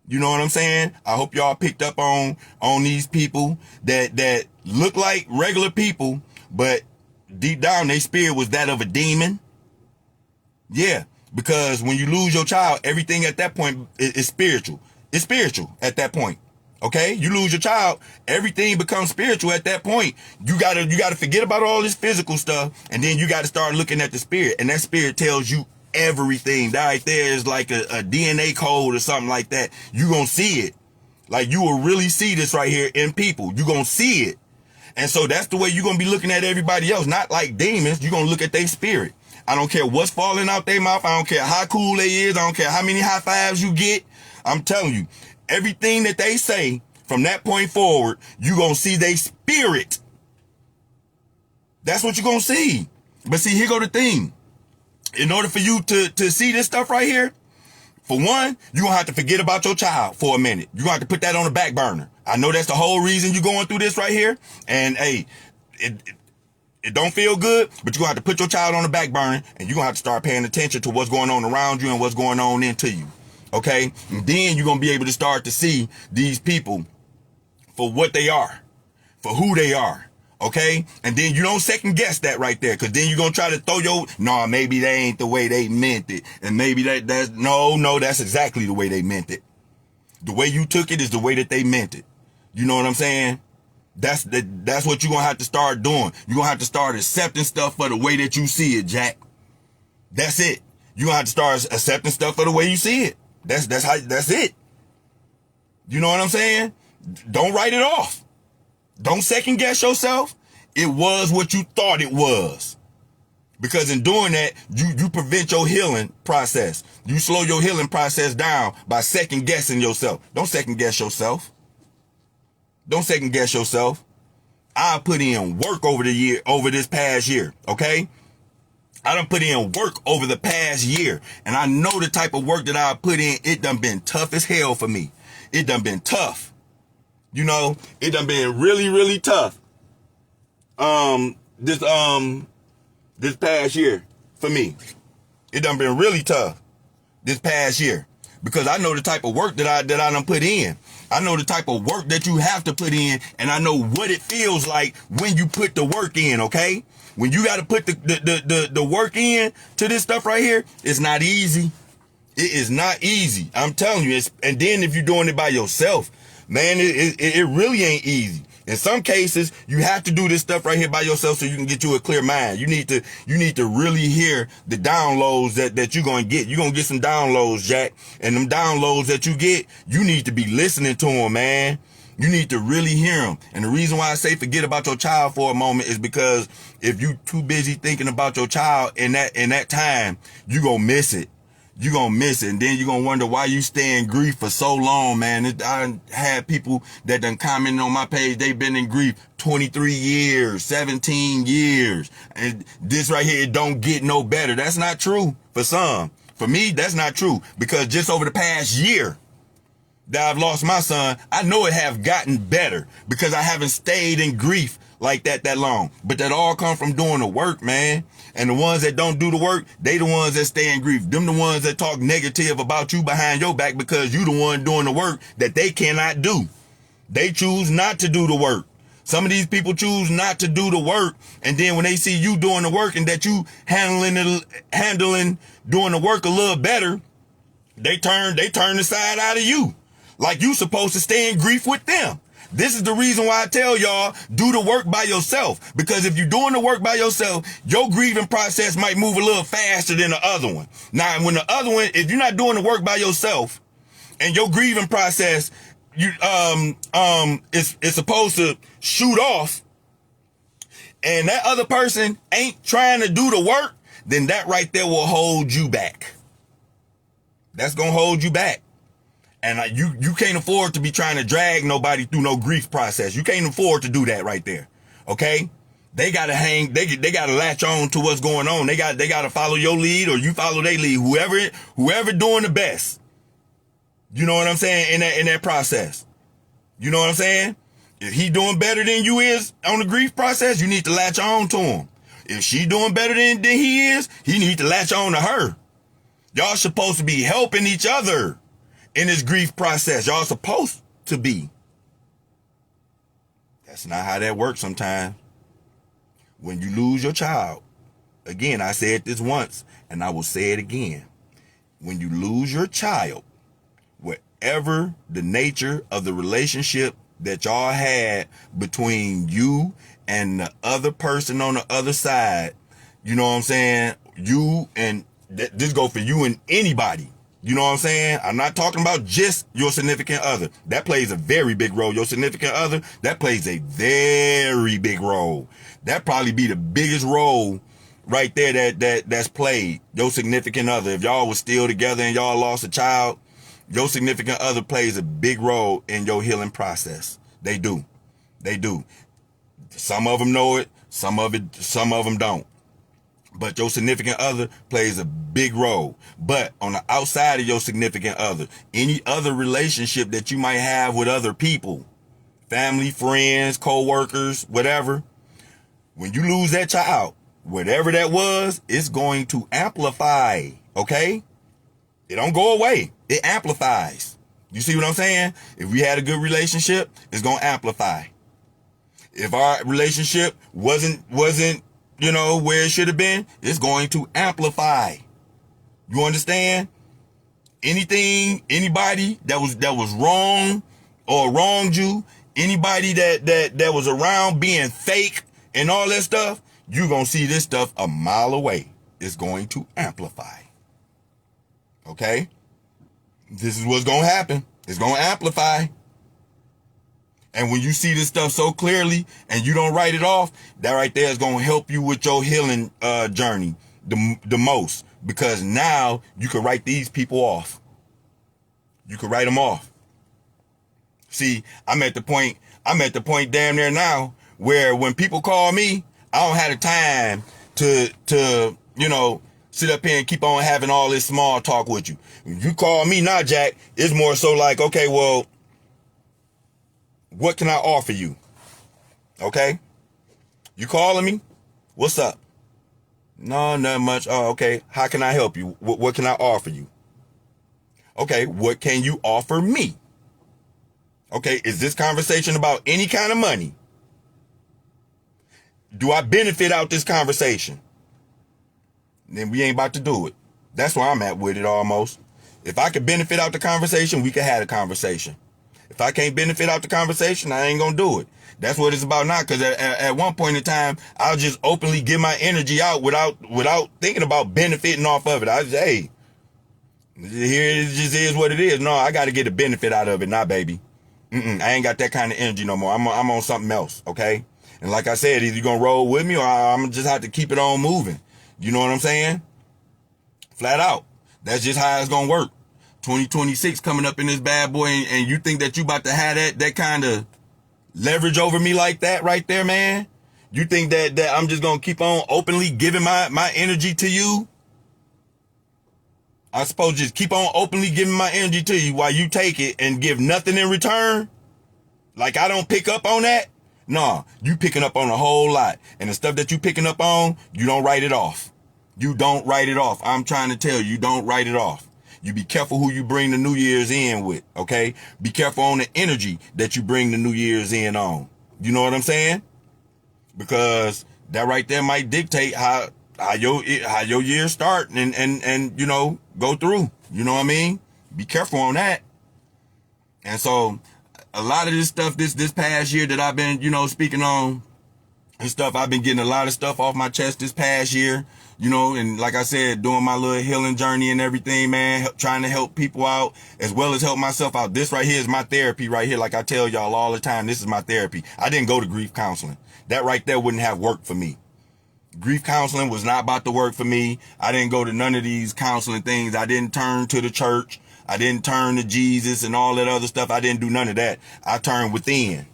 Speaker 1: You know what I'm saying? I hope y'all picked up on these people that look like regular people, but deep down their spirit was that of a demon. Yeah, because when you lose your child, everything at that point is spiritual. It's spiritual at that point. Okay, you lose your child, everything becomes spiritual at that point. You gotta forget about all this physical stuff, and then you gotta start looking at the spirit, and that spirit tells you everything. That right there is like a DNA code or something like that. You gonna see it, like you will really see this right here in people. You gonna see it, and so that's the way you're gonna be looking at everybody else, not like demons. You're gonna look at their spirit. I don't care what's falling out their mouth. I don't care how cool they is. I don't care how many high fives you get. I'm telling you, everything that they say from that point forward, you're going to see their spirit. That's what you're going to see. But see, here go the thing. In order for you to see this stuff right here, for one, you're going to have to forget about your child for a minute. You're going to have to put that on the back burner. I know that's the whole reason you're going through this right here. And hey, it don't feel good, but you're going to have to put your child on the back burner, and you're going to have to start paying attention to what's going on around you and what's going on into you. Okay? And then you're going to be able to start to see these people for what they are, for who they are. Okay? And then you don't second guess that right there, because then you're going to try to throw maybe that ain't the way they meant it. And maybe that's that's exactly the way they meant it. The way you took it is the way that they meant it. You know what I'm saying? That's what you're going to have to start doing. You're going to have to start accepting stuff for the way that you see it, Jack. That's it. You're going to have to start accepting stuff for the way you see it. That's it. You know what I'm saying? Don't write it off. Don't second guess yourself. It was what you thought it was. Because in doing that, you prevent your healing process. You slow your healing process down by second guessing yourself. Don't second guess yourself. Don't second guess yourself. I put in work over this past year, okay? I done put in work over the past year, and I know the type of work that I put in. It done been tough as hell for me. It done been tough. You know, it done been really, really tough. This past year for me, it done been really tough this past year, because I know the type of work that I done put in. I know the type of work that you have to put in, and I know what it feels like when you put the work in, okay? When you got to put the work in to this stuff right here, it's not easy. It is not easy. I'm telling you. And then if you're doing it by yourself, man, it really ain't easy. In some cases, you have to do this stuff right here by yourself so you can get you a clear mind. You need to really hear the downloads that you're going to get. You're going to get some downloads, Jack. And them downloads that you get, you need to be listening to them, man. You need to really hear them. And the reason why I say forget about your child for a moment is because if you too busy thinking about your child in that time, you gonna miss it. You're going to miss it. And then you're going to wonder why you stay in grief for so long, man. I had people that done commented on my page. They've been in grief 23 years, 17 years. And this right here, it don't get no better. That's not true for some. For me, that's not true. Because just over the past year that I've lost my son, I know it have gotten better because I haven't stayed in grief like that long. But that all come from doing the work, man. And the ones that don't do the work, they the ones that stay in grief. Them the ones that talk negative about you behind your back because you the one doing the work that they cannot do. They choose not to do the work. Some of these people choose not to do the work, and then when they see you doing the work and that you handling doing the work a little better, they turn the side out of you. Like you supposed to stay in grief with them. This is the reason why I tell y'all, do the work by yourself. Because if you're doing the work by yourself, your grieving process might move a little faster than the other one. Now, when the other one, if you're not doing the work by yourself and your grieving process, it's supposed to shoot off, and that other person ain't trying to do the work, then that right there will hold you back. That's going to hold you back. And you can't afford to be trying to drag nobody through no grief process. You can't afford to do that right there. Okay? They gotta they gotta latch on to what's going on. They gotta follow your lead or you follow their lead. Whoever doing the best. You know what I'm saying? In that process. You know what I'm saying? If he doing better than you is on the grief process, you need to latch on to him. If she doing better than he is, he need to latch on to her. Y'all supposed to be helping each other in this grief process. Y'all supposed to be. That's not how that works sometimes. When you lose your child, again, I said this once, and I will say it again. When you lose your child, whatever the nature of the relationship that y'all had between you and the other person on the other side, you know what I'm saying? You and this go for you and anybody. You know what I'm saying? I'm not talking about just your significant other. That plays a very big role. Your significant other, that plays a very big role. That probably be the biggest role right there that's played. Your significant other. If y'all was still together and y'all lost a child, your significant other plays a big role in your healing process. They do. They do. Some of them know it. Some of them don't. But your significant other plays a big role. But on the outside of your significant other, any other relationship that you might have with other people, family, friends, co-workers, whatever, when you lose that child, whatever that was, it's going to amplify, okay? It don't go away. It amplifies. You see what I'm saying? If we had a good relationship, it's going to amplify. If our relationship wasn't, you know, where it should have been, it's going to amplify. You understand? Anybody that was wrong or wronged you, anybody that was around being fake and all that stuff, you're going to see this stuff a mile away. It's going to amplify. Okay? This is what's going to happen. It's going to amplify. And when you see this stuff so clearly and you don't write it off, that right there is going to help you with your healing journey the most. Because now you can write these people off. You can write them off. See, I'm at the point damn near now where when people call me, I don't have the time to you know, sit up here and keep on having all this small talk with you. When you call me now, Jack, it's more so like, okay, well, what can I offer you? Okay? You calling me? What's up? No, not much. Oh, okay. How can I help you? What can I offer you? Okay, what can you offer me? Okay, is this conversation about any kind of money? Do I benefit out this conversation? Then we ain't about to do it. That's where I'm at with it almost. If I could benefit out the conversation, we could have a conversation. If I can't benefit out the conversation, I ain't gonna do it. That's what it's about now. Because at one point in time, I'll just openly give my energy out without thinking about benefiting off of it. I just, hey, here it just is what it is. No, I got to get a benefit out of it, not baby. I ain't got that kind of energy no more. I'm on something else, okay? And like I said, either you're gonna roll with me or I'm gonna just have to keep it on moving. You know what I'm saying? Flat out. That's just how it's gonna work. 2026 coming up in this bad boy, and you think that you about to have that kind of leverage over me like that right there, man? You think that I'm just gonna keep on openly giving my energy to you? I suppose just keep on openly giving my energy to you while you take it and give nothing in return? Like I don't pick up on that? No, you picking up on a whole lot. And the stuff that you picking up on, you don't write it off. You don't write it off. I'm trying to tell you, don't write it off. You be careful who you bring the New Year's in with, okay? Be careful on the energy that you bring the New Year's in on. You know what I'm saying? Because that right there might dictate how your year start and you know, go through. You know what I mean? Be careful on that. And so a lot of this stuff this past year that I've been, you know, speaking on and stuff, I've been getting a lot of stuff off my chest this past year. You know, and like I said, doing my little healing journey and everything, man, trying to help people out as well as help myself out. This right here is my therapy right here. Like I tell y'all all the time, this is my therapy. I didn't go to grief counseling. That right there wouldn't have worked for me. Grief counseling was not about to work for me. I didn't go to none of these counseling things. I didn't turn to the church. I didn't turn to Jesus and all that other stuff. I didn't do none of that. I turned within.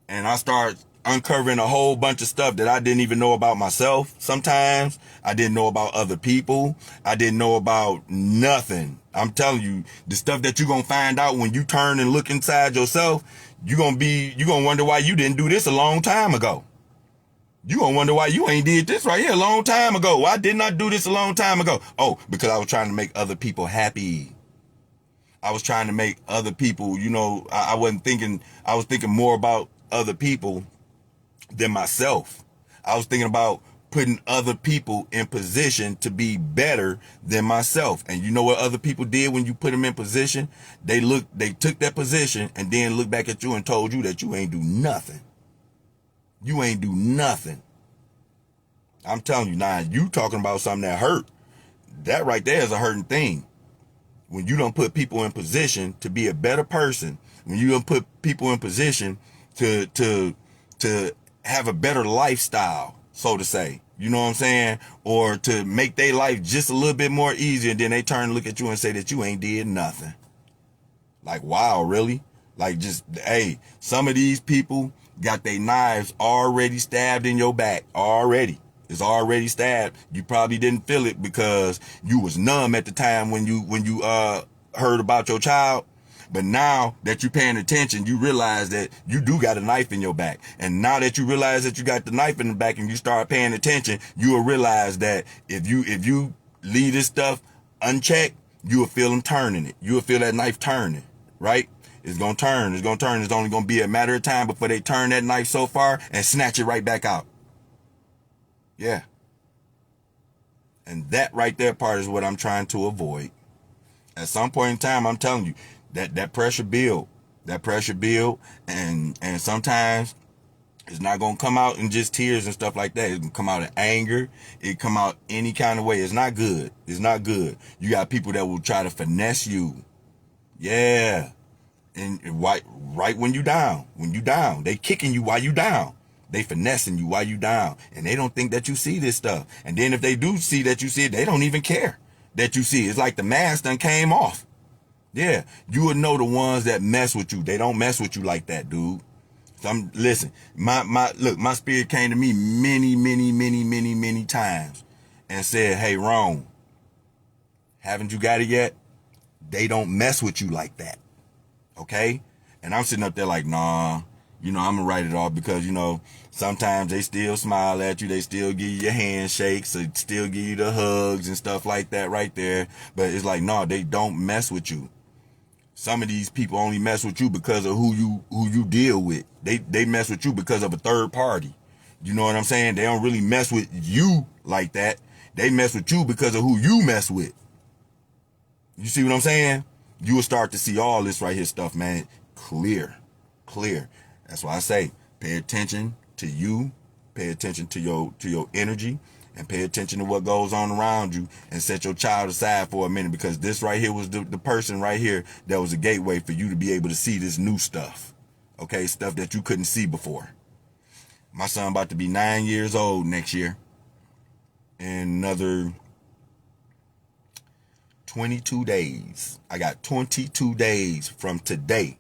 Speaker 1: And I started uncovering a whole bunch of stuff that I didn't even know about myself. Sometimes I didn't know about other people. I didn't know about nothing. I'm telling you, the stuff that you're going to find out when you turn and look inside yourself, you're gonna wonder why you didn't do this a long time ago. You're gonna wonder why you ain't did this right here a long time ago. Why didn't I do this a long time ago? Oh, because I was trying to make other people happy. I was trying to make other people, I wasn't thinking, I was thinking more about other people than myself. I was thinking about putting other people in position to be better than myself. And you know what other people did when you put them in position? They took that position and then looked back at you and told you that you ain't do nothing. You ain't do nothing. I'm telling you now, you talking about something that hurt. That right there is a hurting thing. When you don't put people in position to be a better person, when you don't put people in position to have a better lifestyle, so to say, you know what I'm saying? Or to make their life just a little bit more easier, and then they turn and look at you and say that you ain't did nothing. Like, wow, really? Like, just, hey, some of these people got their knives already stabbed in your back already. It's already stabbed. You probably didn't feel it because you was numb at the time when you heard about your child. But now that you're paying attention, you realize that you do got a knife in your back. And now that you realize that you got the knife in the back and you start paying attention, you will realize that if you leave this stuff unchecked, you will feel them turning it. You will feel that knife turning, right? It's going to turn. It's going to turn. It's only going to be a matter of time before they turn that knife so far and snatch it right back out. Yeah. And that right there part is what I'm trying to avoid. At some point in time, I'm telling you, that pressure build, and sometimes it's not going to come out in just tears and stuff like that. It's going to come out in anger. It come out any kind of way. It's not good. It's not good. You got people that will try to finesse you. Yeah. And right when you down, they kicking you while you down. They finessing you while you down. And they don't think that you see this stuff. And then if they do see that you see it, they don't even care that you see it. It's like the mask done came off. Yeah, you would know the ones that mess with you. They don't mess with you like that, dude. Listen, my spirit came to me many times and said, hey, Rome, haven't you got it yet? They don't mess with you like that. Okay? And I'm sitting up there like, nah, I'm going to write it off because, sometimes they still smile at you. They still give you your handshakes. They still give you the hugs and stuff like that right there. But it's like, no, they don't mess with you. Some of these people only mess with you because of who you deal with. They mess with you because of a third party. You know what I'm saying? They don't really mess with you like that. They mess with you because of who you mess with. You see what I'm saying? You will start to see all this right here stuff, man. Clear. That's why I say, pay attention to you. Pay attention to your energy. And pay attention to what goes on around you and set your child aside for a minute, because this right here was the person right here that was a gateway for you to be able to see this new stuff. Okay, stuff that you couldn't see before. My son about to be 9 years old next year. In another 22 days. I got 22 days from today.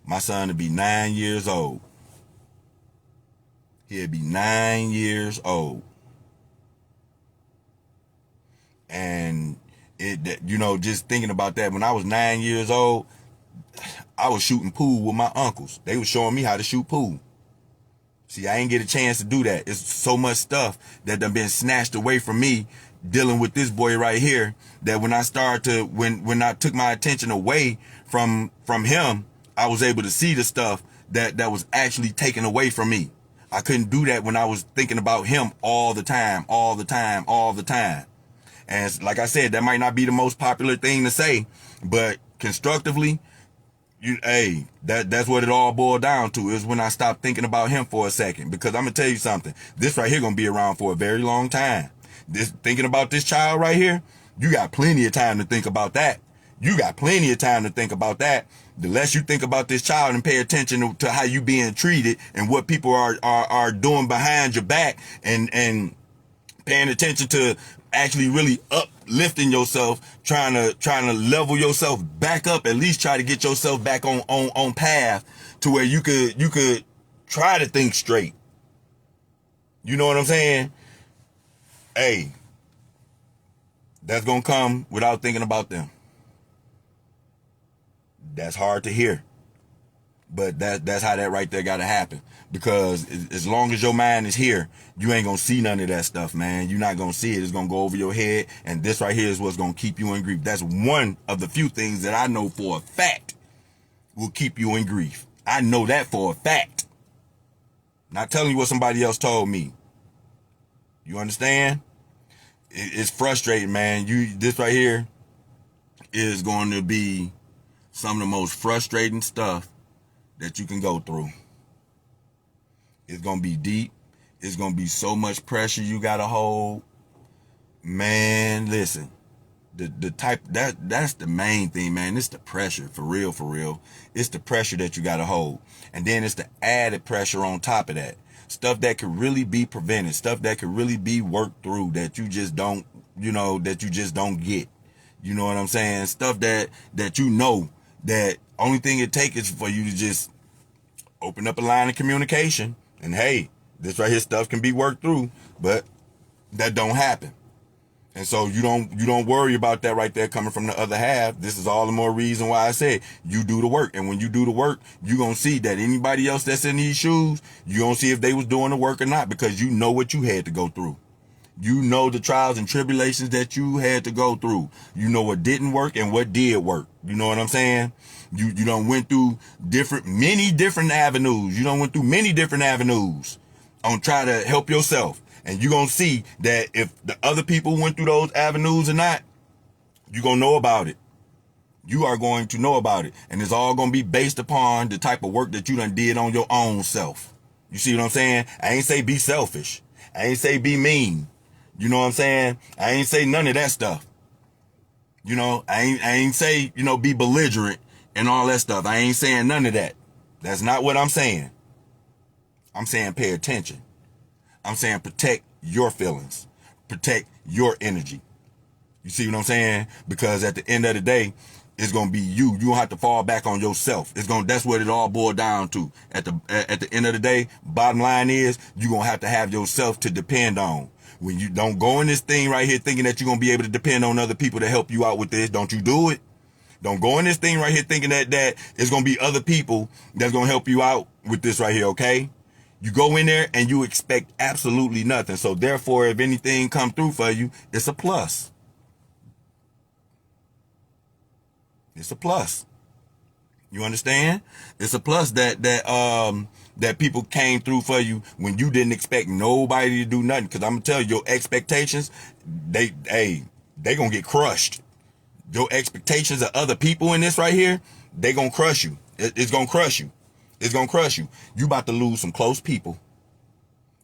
Speaker 1: My son will be 9 years old. He'll be 9 years old. And just thinking about that, when I was 9 years old, I was shooting pool with my uncles. They were showing me how to shoot pool. See, I ain't get a chance to do that. It's so much stuff that done been snatched away from me dealing with this boy right here, that when I took my attention away from him, I was able to see the stuff that was actually taken away from me. I couldn't do that when I was thinking about him all the time. And like I said, that might not be the most popular thing to say, but constructively, that's what it all boiled down to, is when I stopped thinking about him for a second. Because I'm gonna tell you something, this right here gonna be around for a very long time. Thinking about this child right here, you got plenty of time to think about that. The less you think about this child and pay attention to how you being treated and what people are doing behind your back, and paying attention to actually really uplifting yourself, trying to level yourself back up, at least try to get yourself back on path to where you could try to think straight. You know what I'm saying? Hey, that's going to come without thinking about them. That's hard to hear. But that's how that right there got to happen. Because as long as your mind is here, you ain't going to see none of that stuff, man. You're not going to see it. It's going to go over your head. And this right here is what's going to keep you in grief. That's one of the few things that I know for a fact will keep you in grief. I know that for a fact. Not telling you what somebody else told me. You understand? It's frustrating, man. This right here is going to be some of the most frustrating stuff that you can go through. It's going to be deep. It's going to be so much pressure you got to hold. Man, listen. The type that's the main thing, man. It's the pressure, for real. It's the pressure that you got to hold. And then it's the added pressure on top of that. Stuff that could really be prevented, stuff that could really be worked through that you just don't, that you just don't get. You know what I'm saying? Stuff that that only thing it takes is for you to just open up a line of communication and, hey, this right here stuff can be worked through, but that don't happen. And so you don't worry about that right there coming from the other half. This is all the more reason why I said you do the work. And when you do the work, you're going to see that anybody else that's in these shoes, you're going to see if they was doing the work or not, because you know what you had to go through. You know the trials and tribulations that you had to go through. You know what didn't work and what did work. You know what I'm saying? You done went through many different avenues. You done went through many different avenues on try to help yourself. And you're going to see that if the other people went through those avenues or not, you're going to know about it. You are going to know about it. And it's all going to be based upon the type of work that you done did on your own self. You see what I'm saying? I ain't say be selfish. I ain't say be mean. You know what I'm saying? I ain't say none of that stuff. I ain't say, be belligerent and all that stuff. I ain't saying none of that. That's not what I'm saying. I'm saying pay attention. I'm saying protect your feelings. Protect your energy. You see what I'm saying? Because at the end of the day, it's going to be you. You don't have to fall back on yourself. That's what it all boils down to. At the end of the day, bottom line is you're going to have yourself to depend on. When you don't go in this thing right here thinking that you're going to be able to depend on other people to help you out with this, don't you do it. Don't go in this thing right here thinking that it's going to be other people that's going to help you out with this right here, okay? You go in there and you expect absolutely nothing. So therefore, if anything come through for you, it's a plus. It's a plus. You understand? It's a plus that people came through for you when you didn't expect nobody to do nothing. Because I'm gonna tell you, your expectations, they gonna get crushed. Your expectations of other people in this right here, they gonna crush you. It's gonna crush you. It's going to crush you. You about to lose some close people.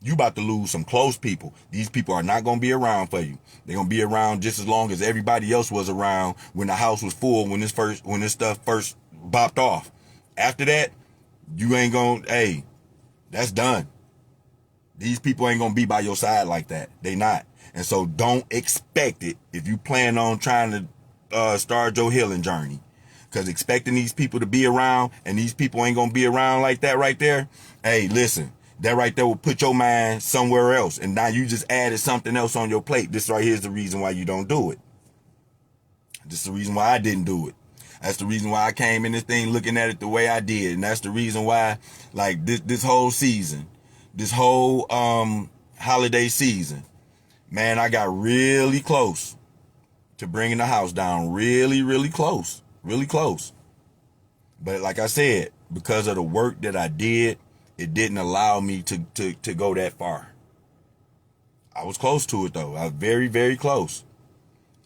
Speaker 1: You about to lose some close people. These people are not going to be around for you. They're going to be around just as long as everybody else was around when the house was full, when this stuff first bopped off. After that, you ain't going to, that's done. These people ain't going to be by your side like that. They not. And so don't expect it if you plan on trying to start your healing journey. Because expecting these people to be around and these people ain't going to be around like that right there. Hey, listen, that right there will put your mind somewhere else. And now you just added something else on your plate. This right here is the reason why you don't do it. This is the reason why I didn't do it. That's the reason why I came in this thing looking at it the way I did. And that's the reason why, like, this whole season, this whole holiday season, man, I got really close to bringing the house down. Really, really close. Really close. But like I said, because of the work that I did, it didn't allow me to go that far. I was close to it though. I was very, very close.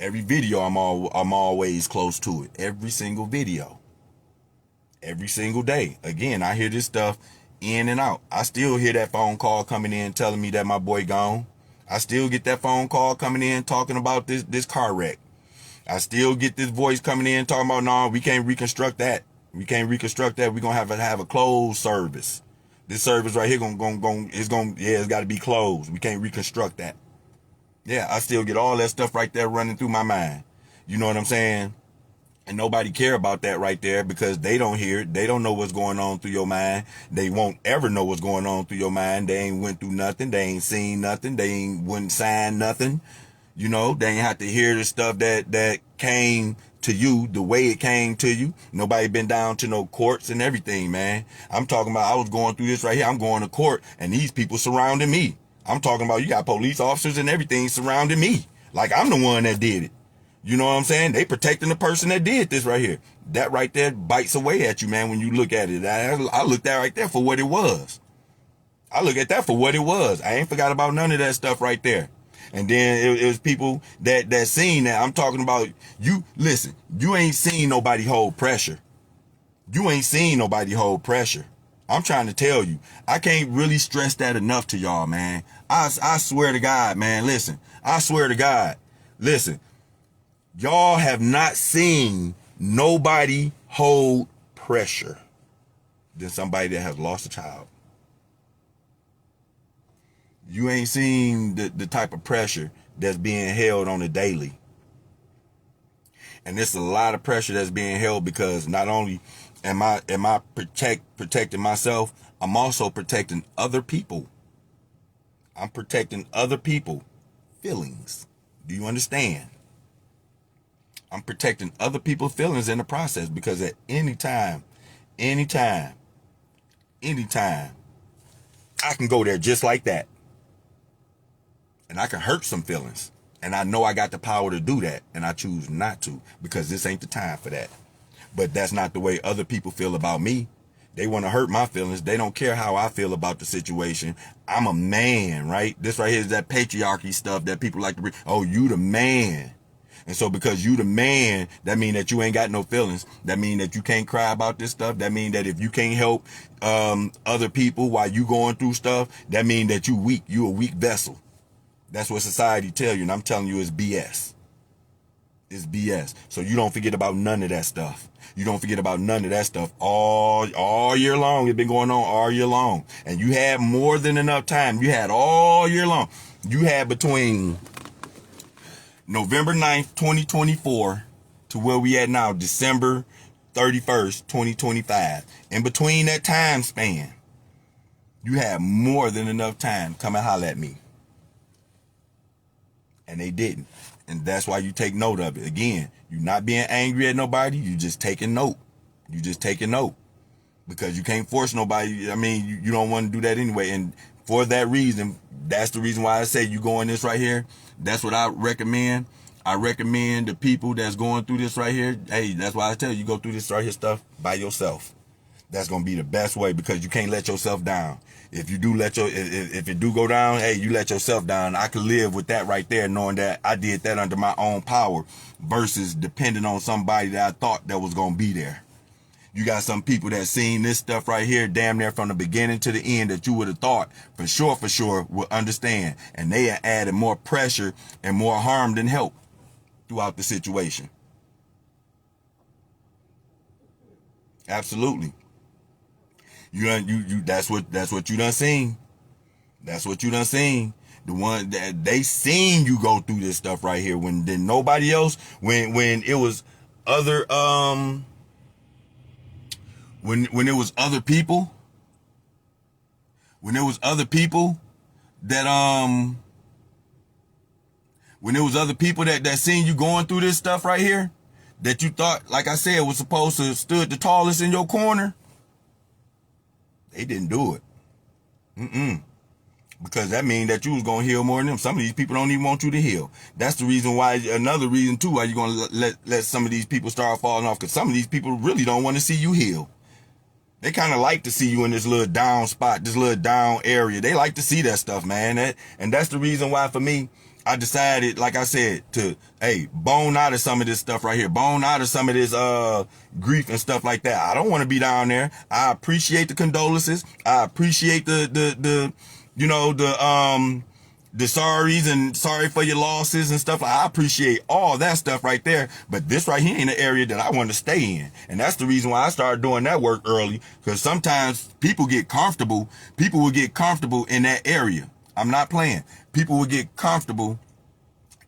Speaker 1: Every video I'm always close to it. Every single video. Every single day. Again, I hear this stuff in and out. I still hear that phone call coming in telling me that my boy gone. I still get that phone call coming in talking about this car wreck. I still get this voice coming in talking about, no, we can't reconstruct that. We can't reconstruct that. We're going to have a closed service. This service right here it's got to be closed. We can't reconstruct that. Yeah, I still get all that stuff right there running through my mind. You know what I'm saying? And nobody care about that right there because they don't hear it. They don't know what's going on through your mind. They won't ever know what's going on through your mind. They ain't went through nothing. They ain't seen nothing. They wouldn't sign nothing. They ain't have to hear the stuff that came to you the way it came to you. Nobody been down to no courts and everything, man. I'm talking about I was going through this right here. I'm going to court and these people surrounding me. I'm talking about you got police officers and everything surrounding me. Like I'm the one that did it. You know what I'm saying? They protecting the person that did this right here. That right there bites away at you, man, when you look at it. I looked at it right there for what it was. I look at that for what it was. I ain't forgot about none of that stuff right there. And then it was people that seen that. I'm talking about you. Listen, you ain't seen nobody hold pressure. You ain't seen nobody hold pressure. I'm trying to tell you. I can't really stress that enough to y'all, man. I swear to God, man. Listen, I swear to God. Listen, y'all have not seen nobody hold pressure than somebody that has lost a child. You ain't seen the type of pressure that's being held on a daily. And there's a lot of pressure that's being held because not only am I protecting myself, I'm also protecting other people. I'm protecting other people's feelings. Do you understand? I'm protecting other people's feelings in the process because at any time, I can go there just like that. And I can hurt some feelings. And I know I got the power to do that. And I choose not to because this ain't the time for that. But that's not the way other people feel about me. They want to hurt my feelings. They don't care how I feel about the situation. I'm a man, right? This right here is that patriarchy stuff that people like to bring. Oh, you the man. And so because you the man, that mean that you ain't got no feelings. That mean that you can't cry about this stuff. That mean that if you can't help other people while you going through stuff, that mean that you weak. You a weak vessel. That's what society tell you. And I'm telling you it's BS. It's BS. So you don't forget about none of that stuff. You don't forget about none of that stuff all year long. It's been going on all year long. And you had more than enough time. You had all year long. You had between November 9th, 2024 to where we at now, December 31st, 2025. In between that time span, you had more than enough time. Come and holler at me. And they didn't. And that's why you take note of it. Again, you're not being angry at nobody. You just taking note. You just taking note. Because you can't force nobody. I mean, you don't want to do that anyway. And for that reason, that's the reason why I say you go in this right here. That's what I recommend. I recommend the people that's going through this right here. Hey, that's why I tell you go through this right here stuff by yourself. That's going to be the best way because you can't let yourself down. If you do if it do go down, hey, you let yourself down. I could live with that right there, knowing that I did that under my own power versus depending on somebody that I thought that was going to be there. You got some people that seen this stuff right here damn near from the beginning to the end that you would have thought for sure would understand. And they added more pressure and more harm than help throughout the situation. Absolutely. That's what you done seen. That's what you done seen. The one that they seen you go through this stuff right here when then nobody else, when it was other when it was other people, when it was other people that when it was other people that seen you going through this stuff right here, that you thought, like I said, was supposed to stood the tallest in your corner, they didn't do it. Because that means that you was going to heal more than them. Some of these people don't even want you to heal. That's the reason why, another reason too, why you're going to let some of these people start falling off. Because some of these people really don't want to see you heal. They kind of like to see you in this little down spot, this little down area. They like to see that stuff, man. And that's the reason why for me, I decided, like I said, to, hey, bone out of some of this stuff right here. Bone out of some of this grief and stuff like that. I don't want to be down there. I appreciate the condolences. I appreciate the sorries and sorry for your losses and stuff. I appreciate all that stuff right there. But this right here ain't an area that I want to stay in. And that's the reason why I started doing that work early. Because sometimes people get comfortable. People will get comfortable in that area. I'm not playing. People will get comfortable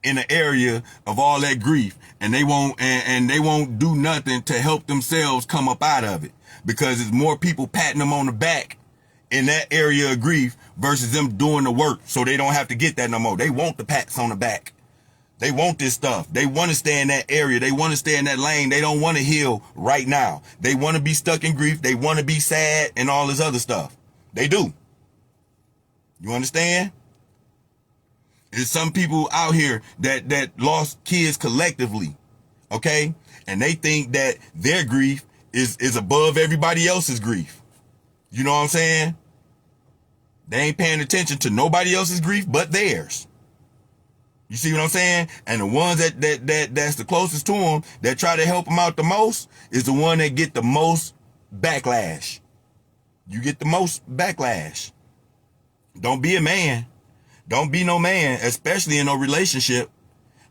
Speaker 1: in the area of all that grief, and they won't do nothing to help themselves come up out of it, because it's more people patting them on the back in that area of grief versus them doing the work, so they don't have to get that no more. They want the pats on the back. They want this stuff. They want to stay in that area. They want to stay in that lane. They don't want to heal right now. They want to be stuck in grief. They want to be sad and all this other stuff. They do. You understand? There's some people out here that lost kids collectively, okay? And they think that their grief is above everybody else's grief. You know what I'm saying? They ain't paying attention to nobody else's grief but theirs. You see what I'm saying? And the ones that's the closest to them, that try to help them out the most, is the one that get the most backlash. You get the most backlash. Don't be a man. Don't be no man, especially in no relationship.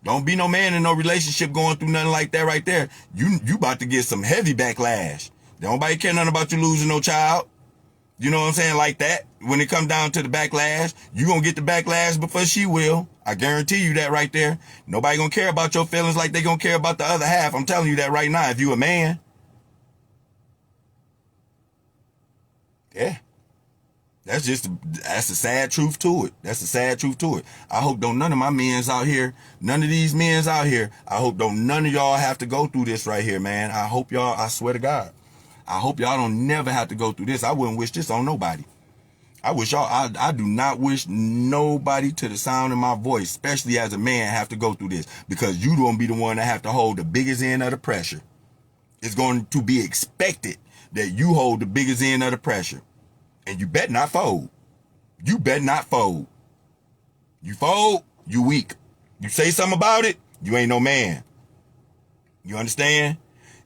Speaker 1: Don't be no man in no relationship going through nothing like that right there. You about to get some heavy backlash. Nobody care nothing about you losing no child. You know what I'm saying? Like that. When it comes down to the backlash, you gonna get the backlash before she will. I guarantee you that right there. Nobody gonna care about your feelings like they gonna care about the other half. I'm telling you that right now. If you a man. Yeah. That's the sad truth to it. That's the sad truth to it. I hope don't none of my men's out here, none of these men's out here, I hope don't none of y'all have to go through this right here, man. I hope y'all, I swear to God, I hope y'all don't never have to go through this. I wouldn't wish this on nobody. I wish y'all, I do not wish nobody to the sound of my voice, especially as a man, have to go through this, because you gonna be the one that have to hold the biggest end of the pressure. It's going to be expected that you hold the biggest end of the pressure. And you better not fold. You better not fold. You fold, you weak. You say something about it, you ain't no man. You understand?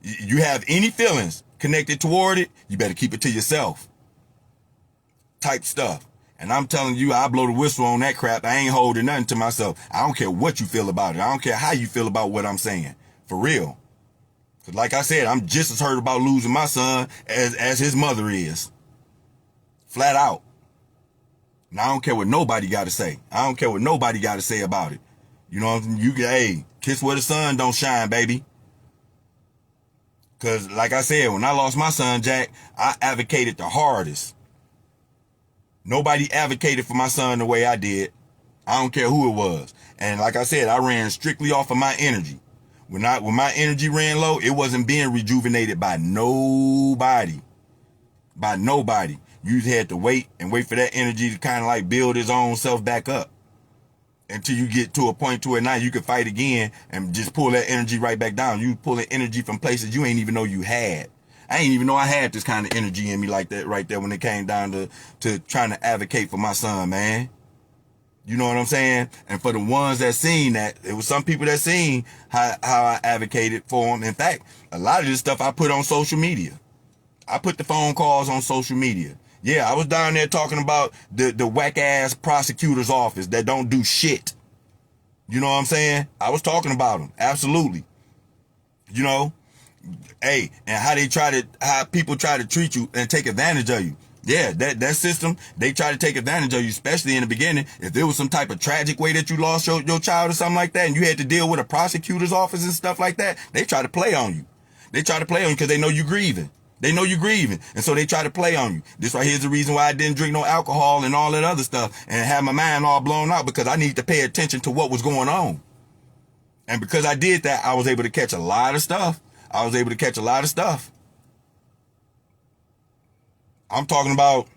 Speaker 1: You have any feelings connected toward it, you better keep it to yourself. Type stuff. And I'm telling you, I blow the whistle on that crap. I ain't holding nothing to myself. I don't care what you feel about it. I don't care how you feel about what I'm saying. For real. Because like I said, I'm just as hurt about losing my son as his mother is. Flat out. And I don't care what nobody got to say. I don't care what nobody got to say about it. You know, you get, hey, kiss where the sun don't shine, baby. Because like I said, when I lost my son, Jack, I advocated the hardest. Nobody advocated for my son the way I did. I don't care who it was. And like I said, I ran strictly off of my energy. When my energy ran low, it wasn't being rejuvenated by nobody. By nobody. You had to wait for that energy to kind of like build his own self back up until you get to a point to it now you can fight again and just pull that energy right back down. You pulling energy from places you ain't even know you had. I ain't even know I had this kind of energy in me like that right there when it came down to trying to advocate for my son, man. You know what I'm saying? And for the ones that seen that, it was some people that seen how I advocated for him. In fact, a lot of this stuff I put on social media. I put the phone calls on social media. Yeah, I was down there talking about the whack-ass prosecutor's office that don't do shit. You know what I'm saying? I was talking about them. Absolutely. You know? Hey, and how people try to treat you and take advantage of you. Yeah, that system, they try to take advantage of you, especially in the beginning. If there was some type of tragic way that you lost your child or something like that, and you had to deal with a prosecutor's office and stuff like that, they try to play on you. They try to play on you because they know you're grieving. They know you're grieving, and so they try to play on you. This right here is the reason why I didn't drink no alcohol and all that other stuff and have my mind all blown out, because I need to pay attention to what was going on. And because I did that, I was able to catch a lot of stuff. I'm talking about,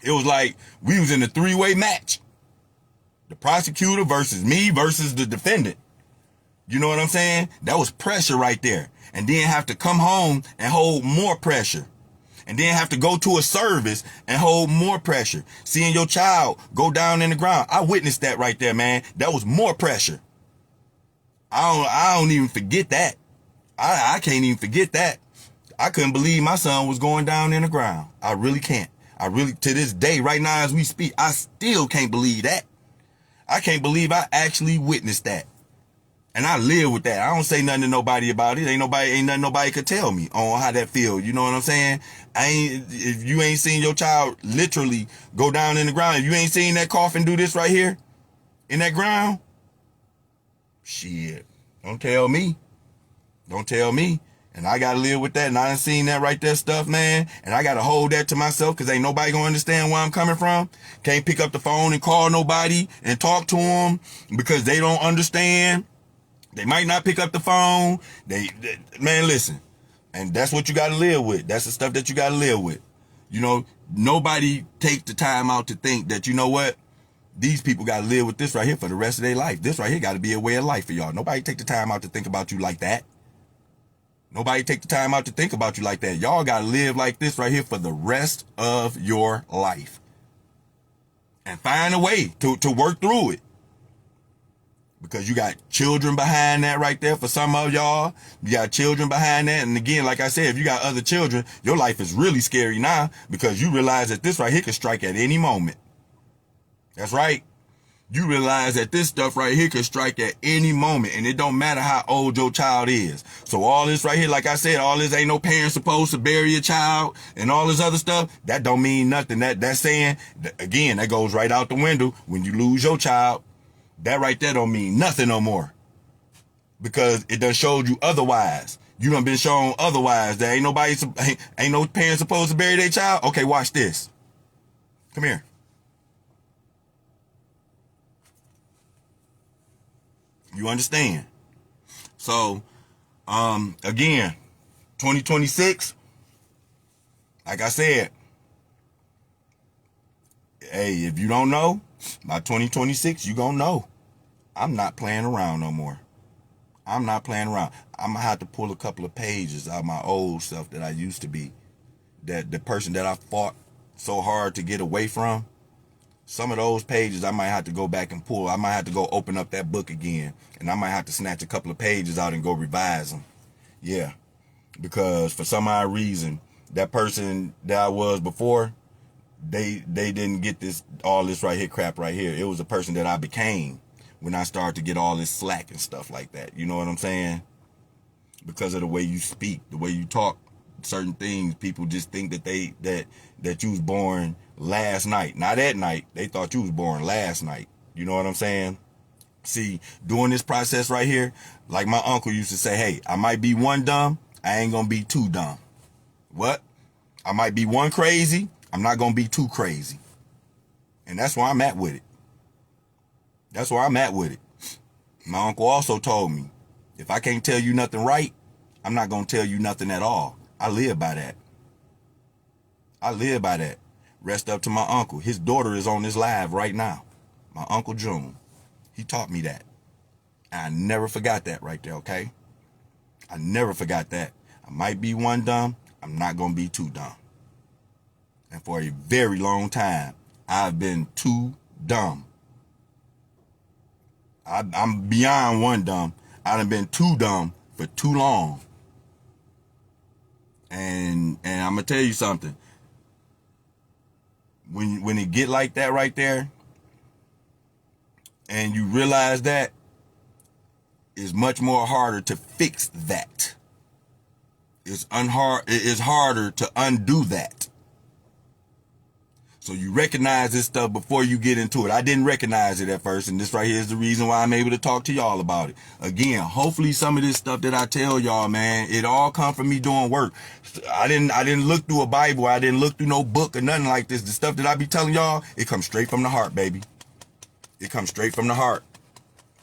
Speaker 1: it was like we was in a three-way match. The prosecutor versus me versus the defendant. You know what I'm saying? That was pressure right there. And then have to come home and hold more pressure. And then have to go to a service and hold more pressure. Seeing your child go down in the ground. I witnessed that right there, man. That was more pressure. I don't even forget that. I can't even forget that. I couldn't believe my son was going down in the ground. I really can't. To this day, right now as we speak, I still can't believe that. I can't believe I actually witnessed that. And I live with that. I don't say nothing to nobody about it. Ain't nothing nobody could tell me on how that feel. You know what I'm saying? If you ain't seen your child literally go down in the ground, if you ain't seen that coffin do this right here in that ground, shit, don't tell me. Don't tell me. And I gotta live with that. And I done seen that right there stuff, man. And I gotta hold that to myself because ain't nobody gonna understand where I'm coming from. Can't pick up the phone and call nobody and talk to them because they don't understand. They might not pick up the phone. Man, listen. And that's what you gotta live with. That's the stuff that you gotta live with. You know, nobody takes the time out to think that, you know what? These people gotta live with this right here for the rest of their life. This right here gotta be a way of life for y'all. Nobody take the time out to think about you like that. Nobody take the time out to think about you like that. Y'all got to live like this right here for the rest of your life. And find a way to work through it. Because you got children behind that right there for some of y'all. You got children behind that. And again, like I said, if you got other children, your life is really scary now because you realize that this right here could strike at any moment. That's right. You realize that this stuff right here could strike at any moment, and it don't matter how old your child is. So all this right here, like I said, all this ain't no parent supposed to bury a child and all this other stuff, that don't mean nothing. That's saying, again, that goes right out the window when you lose your child. That right there don't mean nothing no more because it done showed you otherwise. You done been shown otherwise that ain't no parent supposed to bury their child. Okay, watch this. Come here. You understand? So, again, 2026, like I said, hey, if you don't know, by 2026, you gonna know. I'm not playing around no more. I'm not playing around. I'm gonna have to pull a couple of pages out of my old self that I used to be. That the person that I fought so hard to get away from. Some of those pages I might have to go back and pull. I might have to go open up that book again. And I might have to snatch a couple of pages out and go revise them. Yeah. Because for some odd reason, that person that I was before, they didn't get all this right here crap right here. It was the person that I became when I started to get all this slack and stuff like that. You know what I'm saying? Because of the way you speak, the way you talk, certain things, people just think that you was born last night. Not at night. They thought you was born last night. You know what I'm saying? See, doing this process right here, like my uncle used to say, hey, I might be one dumb, I ain't gonna be too dumb. What? I might be one crazy, I'm not gonna be too crazy. And that's where I'm at with it. That's where I'm at with it. My uncle also told me, if I can't tell you nothing right, I'm not gonna tell you nothing at all. I live by that. I live by that. Rest up to my uncle. His daughter is on this live right now. My Uncle June. He taught me that. And I never forgot that right there, okay? I never forgot that. I might be one dumb. I'm not going to be too dumb. And for a very long time, I've been too dumb. I'm beyond one dumb. I done been too dumb for too long. And I'm going to tell you something. When it get like that right there, and you realize that, it's much more harder to fix that. It is harder to undo that. So you recognize this stuff before you get into it. I didn't recognize it at first, and this right here is the reason why I'm able to talk to y'all about it. Again, hopefully some of this stuff that I tell y'all, man, it all come from me doing work. I didn't look through a Bible. I didn't look through no book or nothing like this. The stuff that I be telling y'all, it comes straight from the heart, baby. It comes straight from the heart.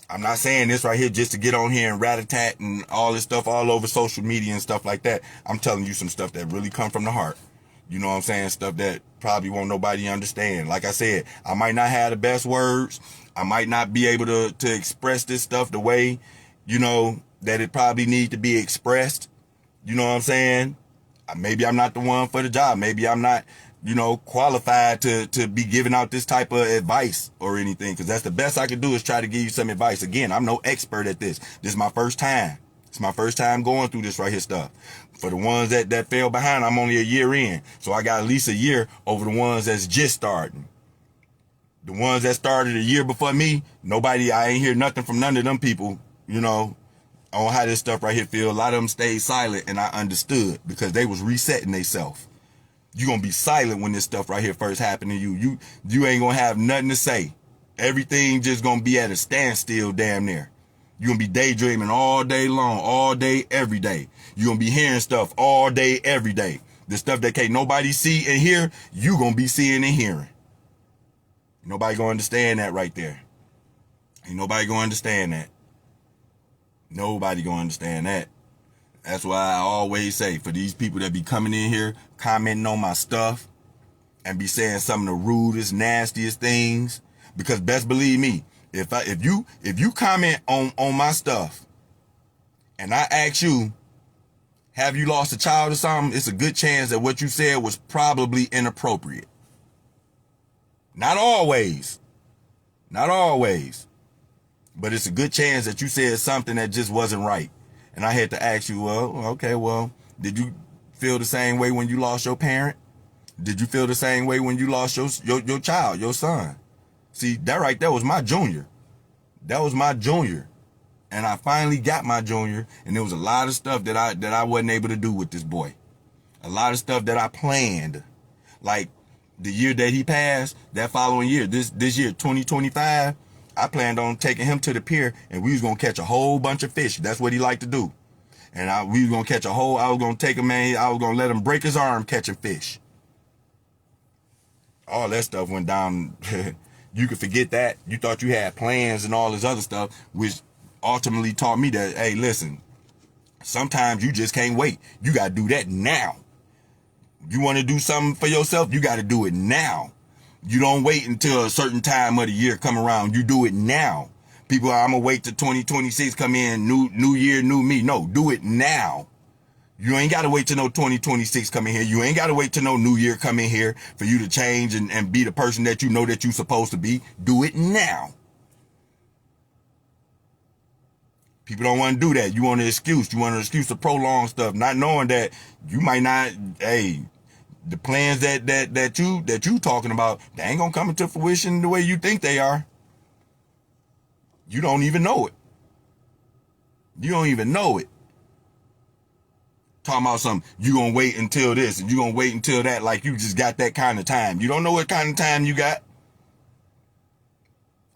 Speaker 1: I'm not saying this right here just to get on here and rat-a-tat and all this stuff all over social media and stuff like that. I'm telling you some stuff that really come from the heart. You know what I'm saying? Stuff that probably won't nobody understand. Like I said, I might not have the best words. I might not be able to express this stuff the way, you know, that it probably need to be expressed. You know what I'm saying? Maybe I'm not the one for the job. Maybe I'm not, you know, qualified to be giving out this type of advice or anything. Because that's the best I can do is try to give you some advice. Again, I'm no expert at this. This is my first time. It's my first time going through this right here stuff. For the ones that fell behind, I'm only a year in. So I got at least a year over the ones that's just starting. The ones that started a year before me, I ain't hear nothing from none of them people, you know, on how this stuff right here feel. A lot of them stayed silent, and I understood because they was resetting themselves. You gonna be silent when this stuff right here first happened to you. You ain't gonna have nothing to say. Everything just gonna be at a standstill damn near. You're going to be daydreaming all day long, all day, every day. You're going to be hearing stuff all day, every day. The stuff that can't nobody see and hear, you going to be seeing and hearing. Nobody going to understand that right there. Ain't nobody going to understand that. Nobody going to understand that. That's why I always say, for these people that be coming in here, commenting on my stuff, and be saying some of the rudest, nastiest things, because best believe me, if you comment on my stuff, and I ask you, have you lost a child or something, it's a good chance that what you said was probably inappropriate. Not always. Not always. But it's a good chance that you said something that just wasn't right. And I had to ask you, well, did you feel the same way when you lost your parent? Did you feel the same way when you lost your child, your son? See, that right there was my junior. That was my junior. And I finally got my junior, and there was a lot of stuff that I wasn't able to do with this boy. A lot of stuff that I planned. Like the year that he passed, that following year, this year, 2025, I planned on taking him to the pier, and we was going to catch a whole bunch of fish. That's what he liked to do. And we was going to catch I was going to take him, man. I was going to let him break his arm catching fish. All that stuff went down. You could forget that. You thought you had plans and all this other stuff, which ultimately taught me that, hey, listen, sometimes you just can't wait. You got to do that now. You want to do something for yourself, you got to do it now. You don't wait until a certain time of the year come around. You do it now. People, I'm going to wait till 2026 come in, new year, new me. No, do it now. You ain't got to wait till no 2026 come in here. You ain't got to wait till no new year come in here for you to change and be the person that you know that you're supposed to be. Do it now. People don't want to do that. You want an excuse. You want an excuse to prolong stuff, not knowing that you might not, the plans that you talking about, they ain't going to come into fruition the way you think they are. You don't even know it. You don't even know it. Talking about something, you gonna wait until this and you gonna wait until that, like you just got that kind of time. You don't know what kind of time you got.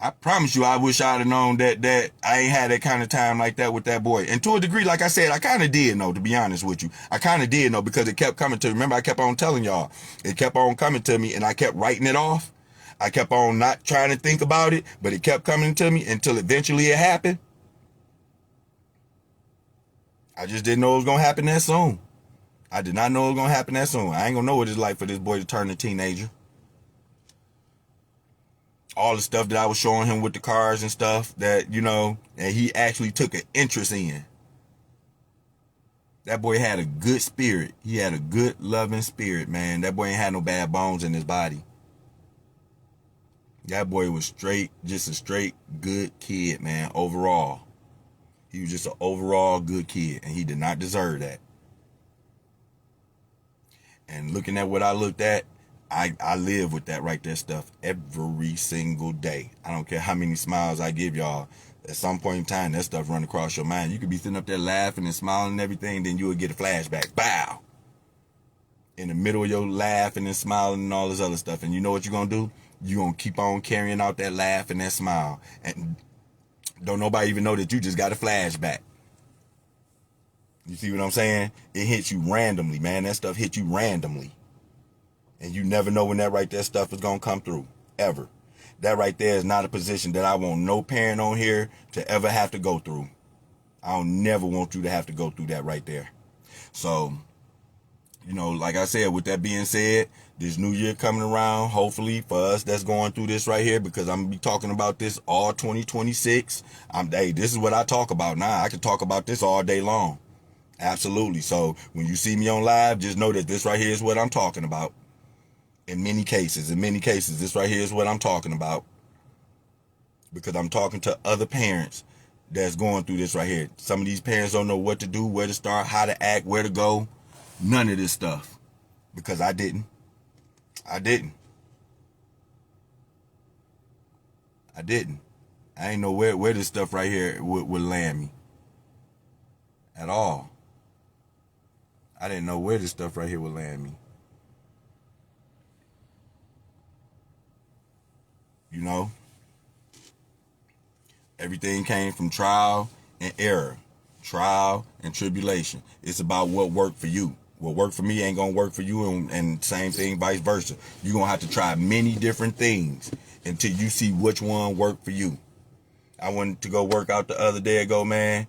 Speaker 1: I promise you, I wish I'd have known that I ain't had that kind of time like that with that boy. And to a degree, like I said, I kind of did know, to be honest with you. I kind of did know, because it kept coming to me. Remember, I kept on telling y'all. It kept on coming to me, and I kept writing it off. I kept on not trying to think about it, but it kept coming to me until eventually it happened. I just didn't know it was going to happen that soon. I did not know it was going to happen that soon. I ain't going to know what it's like for this boy to turn a teenager. All the stuff that I was showing him with the cars and stuff that, and he actually took an interest in. That boy had a good spirit. He had a good, loving spirit, man. That boy ain't had no bad bones in his body. That boy was just a straight good kid, man, overall. He was just an overall good kid, and he did not deserve that. And looking at what I looked at, I live with that right there stuff every single day. I don't care how many smiles I give y'all. At some point in time, that stuff run across your mind. You could be sitting up there laughing and smiling and everything, then you would get a flashback. Bow! In the middle of your laughing and smiling and all this other stuff. And you know what you're going to do? You're going to keep on carrying out that laugh and that smile. And don't nobody even know that you just got a flashback. You see what I'm saying? It hits you randomly, man. That stuff hits you randomly. And you never know when that right there stuff is going to come through. Ever. That right there is not a position that I want no parent on here to ever have to go through. I don't never want you to have to go through that right there. So, like I said, with that being said, this new year coming around, hopefully for us that's going through this right here, because I'm going to be talking about this all 2026. This is what I talk about now. I can talk about this all day long. Absolutely. So when you see me on live, just know that this right here is what I'm talking about. In many cases, this right here is what I'm talking about. Because I'm talking to other parents that's going through this right here. Some of these parents don't know what to do, where to start, how to act, where to go. None of this stuff. Because I didn't. I didn't. I ain't know where this stuff right here would land me. At all. I didn't know where this stuff right here would land me. Everything came from trial and error, trial and tribulation. It's about what worked for you. What worked for me ain't gonna work for you, and same thing, vice versa. You're gonna have to try many different things until you see which one worked for you. I went to go work out the other day ago, man.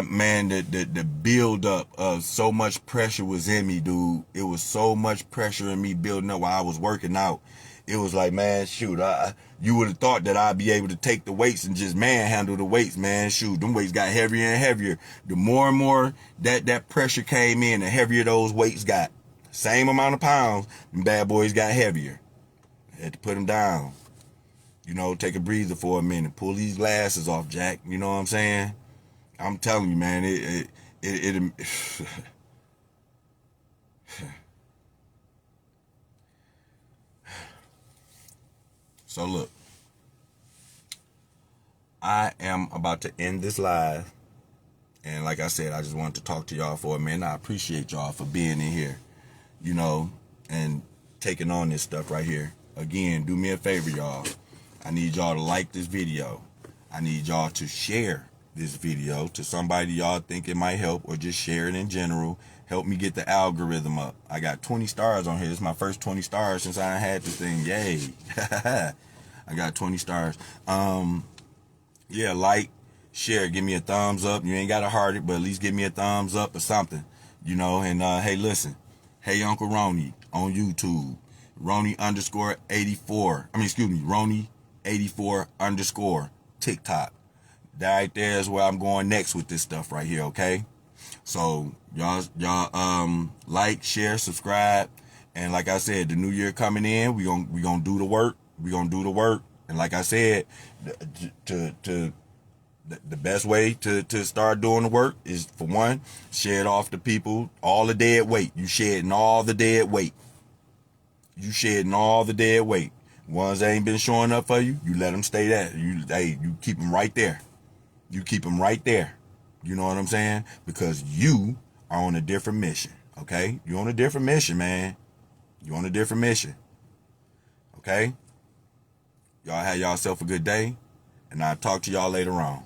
Speaker 1: Man, the build up of so much pressure was in me, dude. It was so much pressure in me building up while I was working out. It was like, man, shoot, you would have thought that I'd be able to take the weights and just manhandle the weights, man. Shoot, them weights got heavier and heavier. The more and more that pressure came in, the heavier those weights got. Same amount of pounds, them bad boys got heavier. I had to put them down. You know, take a breather for a minute. Pull these glasses off, Jack. You know what I'm saying? I'm telling you, man, it So look, I am about to end this live. And like I said, I just wanted to talk to y'all for a minute. I appreciate y'all for being in here, you know, and taking on this stuff right here. Again, do me a favor, y'all. I need y'all to like this video. I need y'all to share this video to somebody y'all think it might help, or just share it in general. Help me get the algorithm up. I got 20 stars on here. It's my first 20 stars since I had this thing. Yay. I got 20 stars. Yeah, like, share, give me a thumbs up. You ain't got to heart it, but at least give me a thumbs up or something, you know. And hey, listen, hey Uncle Roni on YouTube, Roni _ 84. Roni 84 _ TikTok. That right there is where I'm going next with this stuff right here, okay? So y'all like, share, subscribe, and like I said, the new year coming in, we gonna do the work. We gonna do the work, and like I said, the best way to start doing the work is, for one, share it off to people, all the dead weight. You shedding all the dead weight. You shedding all the dead weight. Ones that ain't been showing up for you, you let them stay there. You keep them right there. You keep them right there. You know what I'm saying? Because you are on a different mission, okay? You're on a different mission, man. You're on a different mission, okay? Y'all have yourself a good day, and I'll talk to y'all later on.